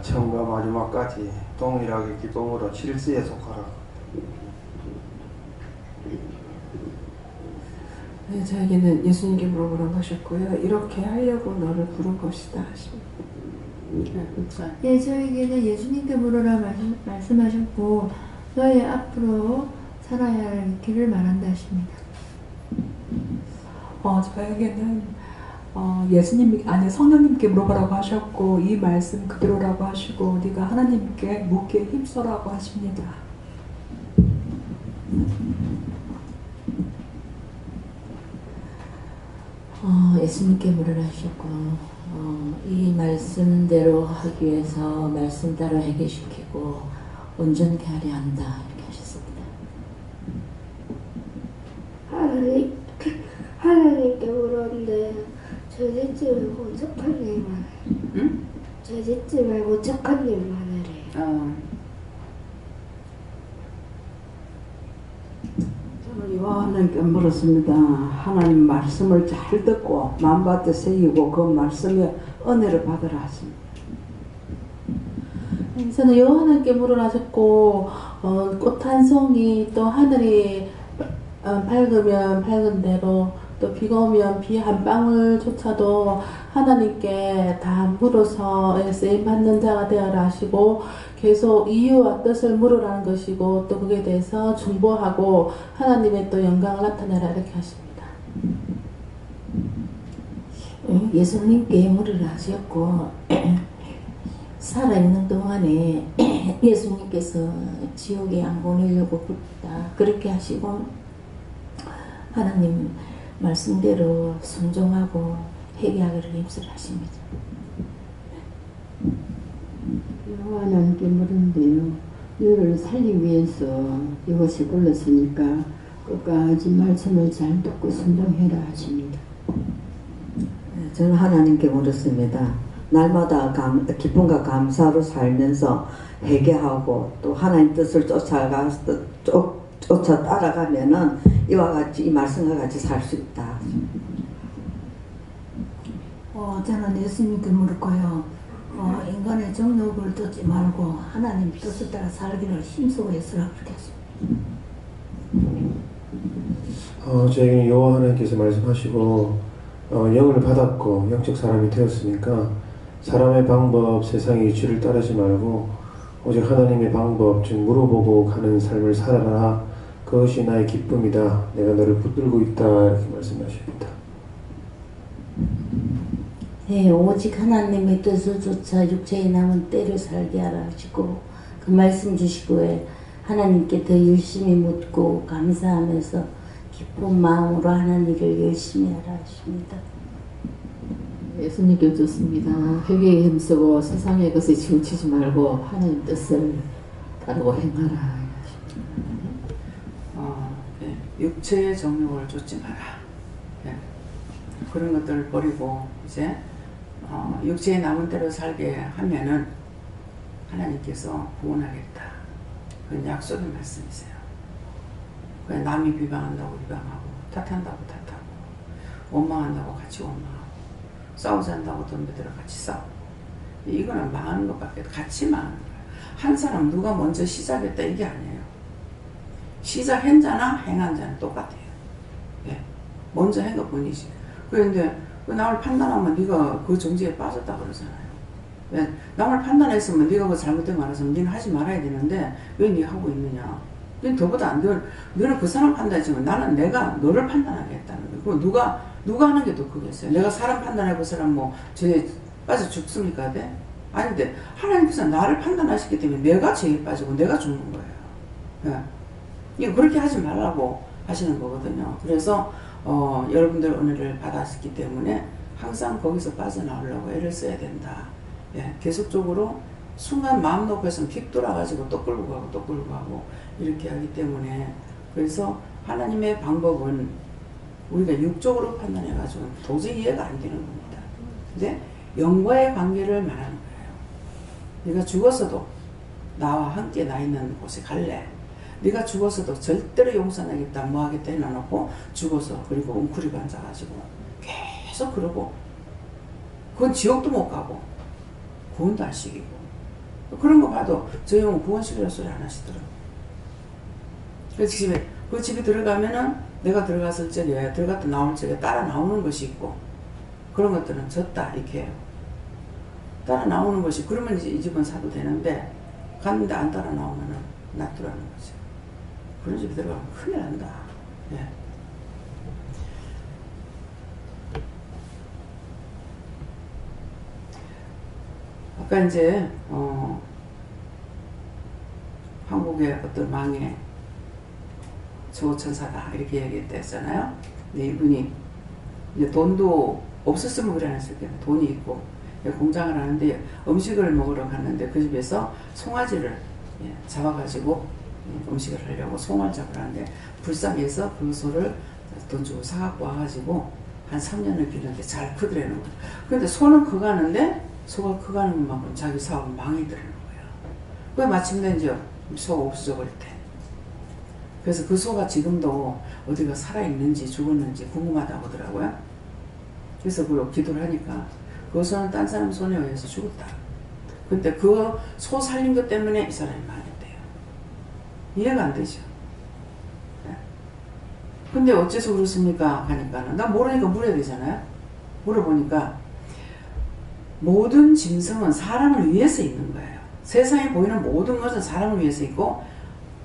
처음과 마지막까지 동일하게 기쁨으로 질서에 속하라. 네, 저에게는 예수님께 물어보라고 하셨고요. 이렇게 하려고 너를 부른 것이다 하십니다. 예, 저에게는 예수님께 물으라 말씀하셨고 너의 앞으로 살아야 할 길을 말한다 하십니다. 저에게는 예수님 아니 성령님께 물어보라고 하셨고 이 말씀 그대로라고 하시고 네가 하나님께 묻게 힘써라고 하십니다. 예수님께 물으라 하셨고 이 말씀대로 하기 위해서 말씀 따라 회개시키고 온전케 하려 한다 이렇게 하셨습니다. 하나님께 물었는데 저 짓지 말고 착한 일만 해. 응? 저 짓지 말고 착한 일만 해래. 저는 요한님께 물었습니다. 하나님 말씀을 잘 듣고 마음밭에 새기고 그 말씀에 은혜를 받으라 하십니다. 저는 여호와께 물으라 하셨고 꽃 한 송이 또 하늘이 밝으면 밝은 대로 또 비가 오면 비 한 방울조차도 하나님께 다 물어서 쓰임받는 자가 되어라 하시고 계속 이유와 뜻을 물으라는 것이고 또 그에 대해서 중보하고 하나님의 또 영광을 나타내라 이렇게 하십니다. 예수님께 물으라 하셨고 살아있는 동안에 예수님께서 지옥에 안 보내려고 부르다 그렇게 하시고 하나님 말씀대로 순종하고 회개하기를 힘쓰라 하십니다. 하나님께 물은데요. 너를 살리기 위해서 이것을 불렀으니까 끝까지 말씀을 잘 듣고 순종해라 하십니다. 저는 하나님께 물었습니다. 날마다 기쁨과 감사로 살면서 회개하고 또 하나님 뜻을 쫓아 따라가면은 이와 같이 이 말씀과 같이 살 수 있다. 저는 예수님께 물을 거요. 인간의 정욕을 듣지 말고 하나님 뜻을 따라 살기를 힘쓰고 있으라 그렇게 했습니다. 저에게는 여호와 하나님께서 말씀하시고 영을 받았고 영적 사람이 되었으니까 사람의 방법, 세상의 이치를 따르지 말고 오직 하나님의 방법, 즉 물어보고 가는 삶을 살아라. 그것이 나의 기쁨이다. 내가 너를 붙들고 있다. 이렇게 말씀하십니다. 네, 오직 하나님의 뜻을 쫓아 육체에 남은 때를 살게 하라 하시고 그 말씀 주시고 하나님께 더 열심히 묻고 감사하면서 기쁜 마음으로 하는 일을 열심히 하라 하십니다. 예수님께 줬습니다. 회개에 힘쓰고 세상의 것에 치우치지 말고 하나님 뜻을 따르고 행하라. 육체의 정욕을 쫓지 마라. 그런 것들을 버리고 이제 육체에 남은 대로 살게 하면은 하나님께서 구원하겠다. 그건 약속의 말씀이세요. 그냥 남이 비방한다고 비방하고 탓한다고 탓하고 원망한다고 같이 원망하고 싸우잔다고 덤벼들어 같이 싸우고 이거는 망하는 것밖에 같이 망하는 거예요. 한 사람 누가 먼저 시작했다 이게 아니에요. 시작한 자나 행한 자는 똑같아요. 먼저 한 것뿐이지. 그런데 남을 판단하면 네가 그 정지에 빠졌다 그러잖아요. 남을 판단했으면 네가 그 잘못된 거 알았으면 네는 하지 말아야 되는데 왜 네 하고 있느냐. 너는 더보다 너는 그 사람 판단했지만 나는 내가 너를 판단하겠다는 거예요. 그럼 누가 하는 게 더 크겠어요? 내가 사람 판단해 그 사람 죄에 빠져 죽습니까? 네? 아닌데 하나님께서 나를 판단하시기 때문에 내가 죄에 빠지고 내가 죽는 거예요. 이거 그렇게 하지 말라고 하시는 거거든요. 그래서 여러분들 은혜를 받았기 때문에 항상 거기서 빠져나오려고 애를 써야 된다. 계속적으로 순간 마음 놓고 있으면 픽 돌아가지고 또 끌고 가고 또 끌고 가고 이렇게 하기 때문에 그래서 하나님의 방법은 우리가 육적으로 판단해가지고 도저히 이해가 안 되는 겁니다. 근데 영과의 관계를 말하는 거예요. 네가 죽었어도 나와 함께 나 있는 곳에 갈래? 네가 죽어서도 절대로 용서 안 하겠다 뭐 하겠다 해놔놓고 죽어서 그리고 웅크리고 앉아가지고 계속 그러고 그건 지옥도 못 가고 구원도 안 시키고 그런 거 봐도 저 형은 구원시키라는 소리 안 하시더라고. 그래서 그 집에 들어가면은 내가 들어갔을 적에 들어갔다 나올 적에 따라 나오는 것이 있고 그런 것들은 졌다 이렇게 해요. 따라 나오는 것이 그러면 이제 이 집은 사도 되는데 갔는데 안 따라 나오면은 놔두라는 거죠. 그런 집에 들어가면 큰일 난다. 예. 아까 이제 한국의 어떤 망의 조천사다 이렇게 얘기했잖아요. 근데 이분이 이제 돈도 없었으면 그래 안 했을 거예요. 돈이 있고 공장을 하는데 음식을 먹으러 갔는데 그 집에서 송아지를 잡아가지고 음식을 하려고 송아를 잡으라는데 불쌍해서 그 소를 돈 주고 사갖고 와가지고 한 3년을 기르는데 잘 크더라는 거예요. 근데 소는 커가는데 소가 커가는 것만큼 자기 사업은 망해더라는 거예요. 그 마침내 이제 소가 없어져 버릴 때. 그래서 그 소가 지금도 어디가 살아있는지 죽었는지 궁금하다고 하더라고요. 그래서 그 기도를 하니까 그 소는 딴 사람 손에 의해서 죽었다. 근데 그 소 살린 것 때문에 이 사람이 망했대요. 이해가 안 되죠. 네. 근데 어째서 그렇습니까? 하니까는 나 모르니까 물어야 되잖아요. 물어보니까 모든 짐승은 사람을 위해서 있는 거예요. 세상에 보이는 모든 것은 사람을 위해서 있고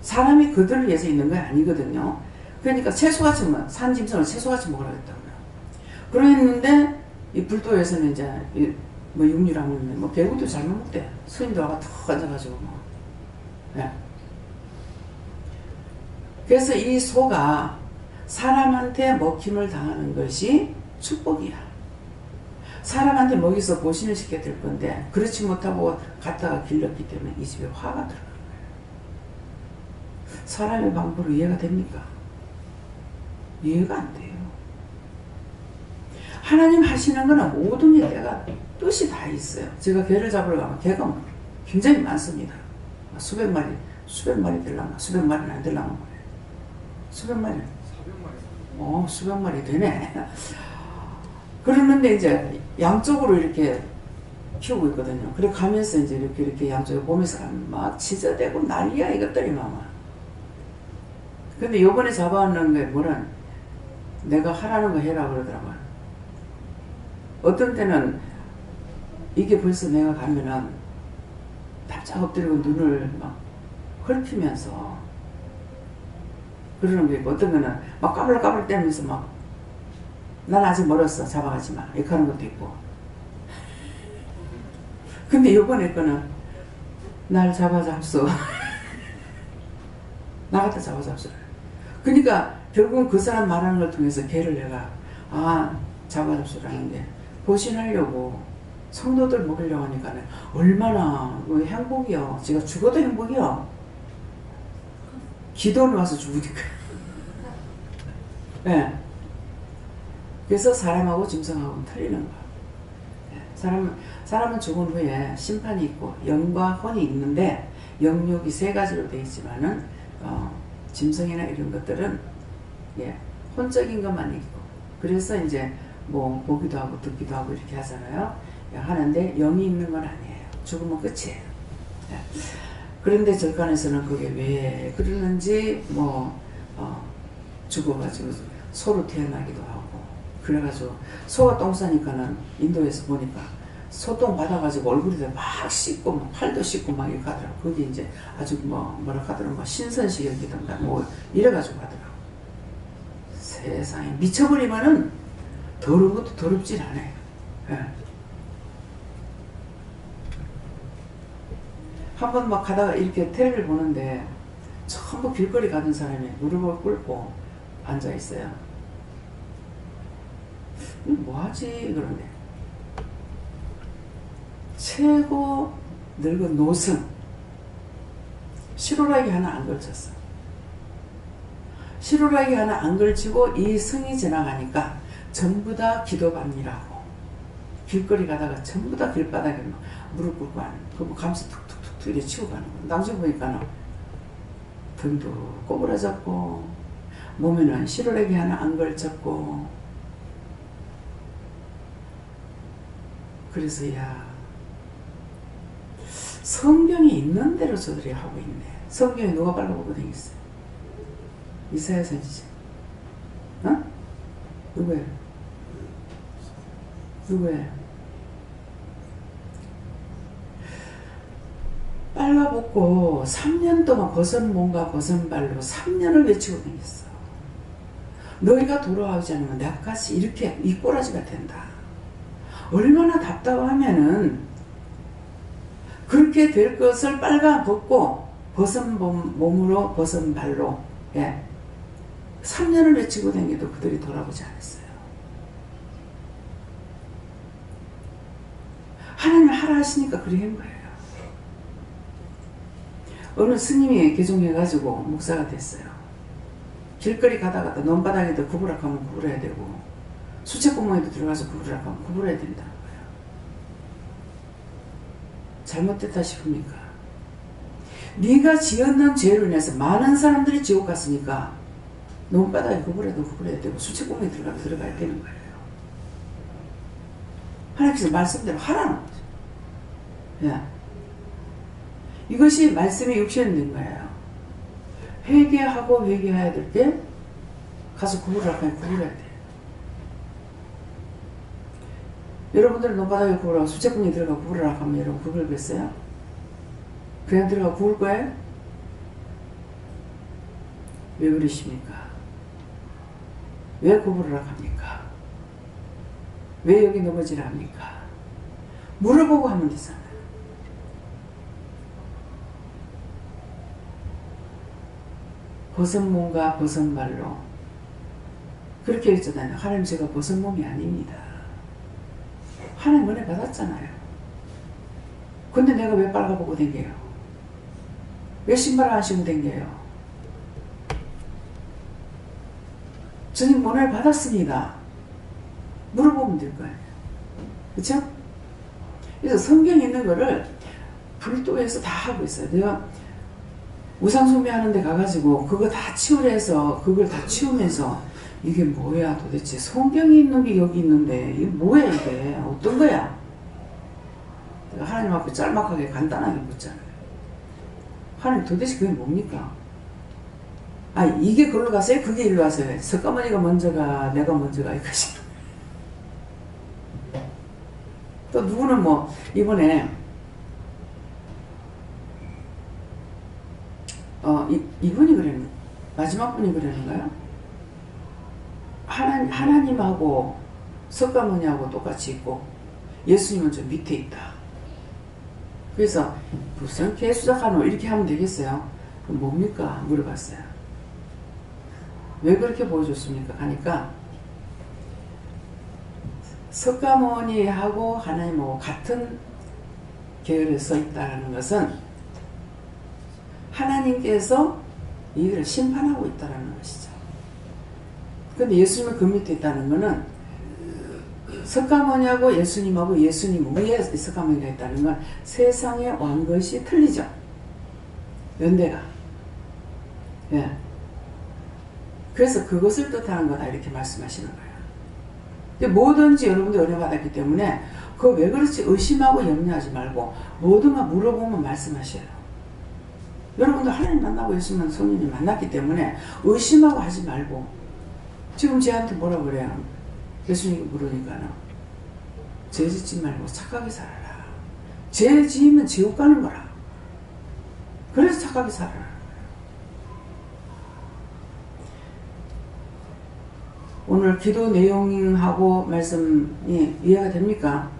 사람이 그들을 위해서 있는 게 아니거든요. 그러니까 채소같이 산 짐승을 채소같이 먹으라고 했다고요. 그랬는데 이 불도에서는 이제 뭐 육류라면 뭐 개구도 잘 먹대. 스님도 와가 턱 앉아가지고 뭐. 네. 그래서 이 소가 사람한테 먹힘을 당하는 것이 축복이야. 사람한테 먹여서 보신을 시켜야 될 건데 그렇지 못하고 갔다가 길렀기 때문에 이 집에 화가 들어가는 거예요. 사람의 방법으로 이해가 됩니까? 이해가 안 돼요. 하나님 하시는 거는 모든 게 내가 뜻이 다 있어요. 제가 개를 잡으러 가면 개가 굉장히 많습니다. 수백 마리 되려면 수백 마리는 안 되려면 그래. 수백 마리. 수백 마리 되네. 그러는데 이제 양쪽으로 이렇게 키우고 있거든요. 그래 가면서 이제 이렇게 양쪽에 보면서 막 치저대고 난리야 이것들이 막. 근데 요번에 잡아왔는 게 뭐는 내가 하라는 거 해라 그러더라고요. 어떤 때는 이게 벌써 내가 가면은 바짝 엎드리고 눈을 막 헐피면서 그러는 게 있고 어떤 거는 막 까불까불 대면서 막 난 아직 멀었어 잡아가지 마 이렇게 하는 것도 있고 근데 요번에 거는 날 잡아잡소 나 갖다 잡아잡소 그러니까 결국은 그 사람 말하는 걸 통해서 걔를 내가 잡아잡소라는 게 보신하려고 성도들 먹이려고 하니까 얼마나 행복이요. 제가 죽어도 행복이요. 기도를 와서 죽으니까. 네. 그래서 사람하고 짐승하고는 틀리는 거야. 사람은 죽은 후에 심판이 있고 영과 혼이 있는데 영육이 세 가지로 되어 있지만은 짐승이나 이런 것들은 혼적인 것만 있고 그래서 이제 뭐 보기도 하고 듣기도 하고 이렇게 하잖아요. 하는데 영이 있는 건 아니에요. 죽으면 끝이에요. 그런데 절간에서는 그게 왜 그러는지 죽어가지고 소로 태어나기도 하고 그래가지고 소가 똥 싸니까는 인도에서 보니까 소똥 받아가지고 얼굴에다 막 씻고 막 팔도 씻고 막 이렇게 하더라고. 그게 이제 아주 뭐라 하더라고 신선식 여기던가 이래가지고 하더라고. 세상에 미쳐버리면은 더러운 것도 더럽진 않아요. 한번 막 가다가 이렇게 텔레비를 보는데 전부 길거리 가던 사람이 무릎을 꿇고 앉아있어요. 뭐하지? 그런데 최고 늙은 노승 시로라기 하나 안 걸쳤어. 시로라기 하나 안 걸치고 이 승이 지나가니까 전부 다 기도받니라고 길거리 가다가 전부 다 길바닥에 무릎 꿇고 하는 그거 감시 툭툭툭툭 이렇게 치고 가는 거. 나중에 보니까는 등도 꼬부라졌고 몸에는 시루레기 하나 안 걸쳤고 그래서 야 성경에 있는 대로 저들이 하고 있네. 성경에 누가 빨아보고 다녔어요? 이사야 선지자. 어? 누구예요? 누구예요? 빨가벗고 3년 동안 벗은 몸과 벗은 발로 3년을 외치고 다녔어. 너희가 돌아오지 않으면 나같이 이렇게 이 꼬라지가 된다. 얼마나 답답하면은 그렇게 될 것을 빨가벗고 벗은 몸으로 벗은 발로 3년을 외치고 다니도 그들이 돌아오지 않았어요. 하나님 하라 하시니까 그렇게 한 거예요. 어느 스님이 개종해가지고 목사가 됐어요. 길거리 가다가 논바닥에도 구부락하면 구부려야 되고 수채구멍에도 들어가서 구부락하면 구부려야 된다는 거예요. 잘못됐다 싶습니까? 네가 지었는 죄를 인해서 많은 사람들이 지옥 갔으니까 논바닥에 구부려도 구부려야 되고 수채구멍에 들어가야 되는 거예요. 하나님께서 말씀대로 하라는 거죠. 예. 이것이 말씀이 육신된 거예요. 회개하고 회개해야 될 때 가서 구부러야 돼. 여러분들은 논바닥에 구부러고 수채구멍에 들어가 구부러라 하면 여러분 구부르겠어요? 그냥 들어가 구울 거예요? 왜 그러십니까? 왜 구부러라 합니까? 왜 여기 넘어지라 합니까? 물어보고 하면 되잖아요. 벗은 몸과 벗은 발로 그렇게 했잖아요. 하나님 제가 벗은 몸이 아닙니다. 하나님 은혜 받았잖아요. 근데 내가 왜 빨가벗고 댕겨요? 왜 신발을 안 신고 댕겨요? 주님 은혜를 받았습니다. 물어보면 될 거예요. 그렇죠? 그래서 성경에 있는 거를 불도에서 다 하고 있어요. 내가 우상숭배 하는데 가가지고 그거 다 치우려 해서 그걸 다 치우면서 이게 뭐야 도대체 성경에 있는 게 여기 있는데 이게 뭐야 이게 어떤 거야? 내가 하나님 앞에 짤막하게 간단하게 묻잖아요. 하나님 도대체 그게 뭡니까? 아 이게 그걸로 갔어요? 그게 일로 왔어요? 석가모니가 먼저가 내가 먼저가 이것이 또 누구는 뭐 이번에 이분이 그러는 마지막 분이 그러는가요? 하나님하고 석가모니하고 똑같이 있고 예수님은 좀 밑에 있다. 그래서 무슨 개수작하노 이렇게 하면 되겠어요? 그럼 뭡니까? 물어봤어요. 왜 그렇게 보여줬습니까? 하니까 석가모니하고 하나님하고 같은 계열에 서 있다는 것은 하나님께서 이들을 심판하고 있다는 것이죠. 그런데 예수님은 그 밑에 있다는 것은 석가모니하고 예수님하고 예수님 위에 석가모니가 있다는 건 세상의 왕것이 틀리죠. 연대가. 예. 그래서 그것을 뜻하는 거다 이렇게 말씀하시는 거예요. 근데 뭐든지 여러분들 은혜 받았기 때문에 그거 왜 그렇지 의심하고 염려하지 말고 모든 걸 물어보면 말씀하셔요. 여러분도 하나님 만나고 예수님 성령님 만났기 때문에 의심하고 하지 말고 지금 쟤한테 뭐라 그래요? 예수님이 물으니까는 죄 짓지 말고 착하게 살아라. 죄 지으면 지옥 가는 거라. 그래서 착하게 살아라. 오늘 기도 내용하고 말씀이 이해가 됩니까?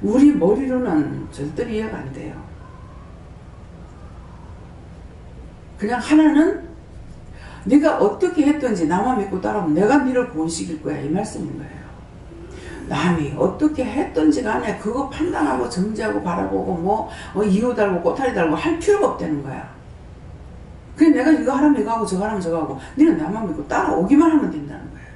우리 머리로는 절대로 이해가 안 돼요. 그냥 하나는 네가 어떻게 했든지 나만 믿고 따라오면 내가 너를 구원시킬 거야 이 말씀인 거예요. 남이 어떻게 했든지 간에 그거 판단하고 정지하고 바라보고 뭐 이유 달고 꼬타리 달고 할 필요가 없다는 거야. 그냥 내가 이거 하라면 이거 하고 저거 하라면 저거 하고 너는 나만 믿고 따라오기만 하면 된다는 거예요.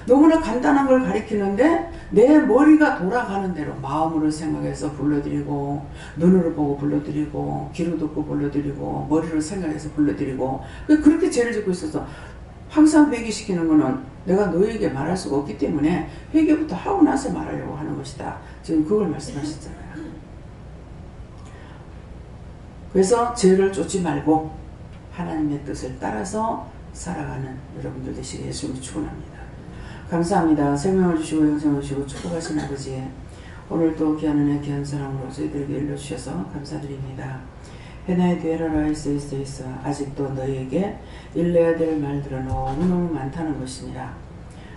너무나 간단한 걸 가리키는데 내 머리가 돌아가는 대로 마음으로 생각해서 불러드리고 눈으로 보고 불러드리고 귀로 듣고 불러드리고 머리로 생각해서 불러드리고 그렇게 죄를 짓고 있어서 항상 회개시키는 거는 내가 너에게 말할 수가 없기 때문에 회개부터 하고 나서 말하려고 하는 것이다. 지금 그걸 말씀하셨잖아요. 그래서 죄를 쫓지 말고 하나님의 뜻을 따라서 살아가는 여러분들 되시게 예수님을 축원합니다. 감사합니다. 생명을 주시고 영생을 주시고 축복하신 아버지, 오늘도 귀한 은혜 귀한 사랑으로 저희들에게 일러주셔서 감사드립니다. 해나의 뒤에라라 있어 아직도 너희에게 일러야 될 말들은 너무너무 많다는 것이니라.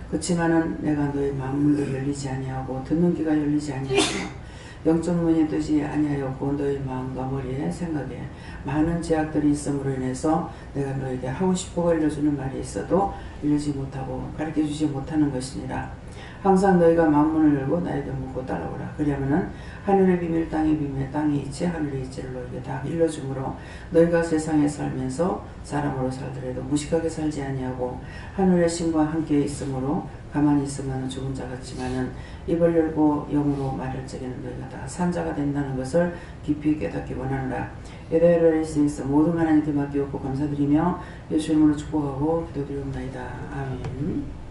그렇지만은 내가 너희 마음문도 열리지 아니하고 듣는 귀가 열리지 아니하고 영적 문이 뜨지 아니하였고 너희 마음과 머리에 생각에 많은 제약들이 있음으로 인해서 내가 너에게 하고 싶고 알려주는 말이 있어도 이루지 못하고 가르쳐주지 못하는 것이니라. 항상 너희가 마음문을 열고 나에게 묻고 따라오라. 그리하면은 하늘의 비밀 땅의 비밀 땅의 이치 하늘의 이치를 너에게 다 일러주므로 너희가 세상에 살면서 사람으로 살더라도 무식하게 살지 아니하고 하늘의 신과 함께 있으므로 가만히 있으면 죽은 자 같지만은 입을 열고 영으로 말할 적에는 너희가 다 산자가 된다는 것을 깊이 깨닫기 원하노라. 에다이로를 있으니서 모든 하나님께 맡기옵고 감사드리며 예수 이름으로 축복하고 기도드리옵나이다. 아멘.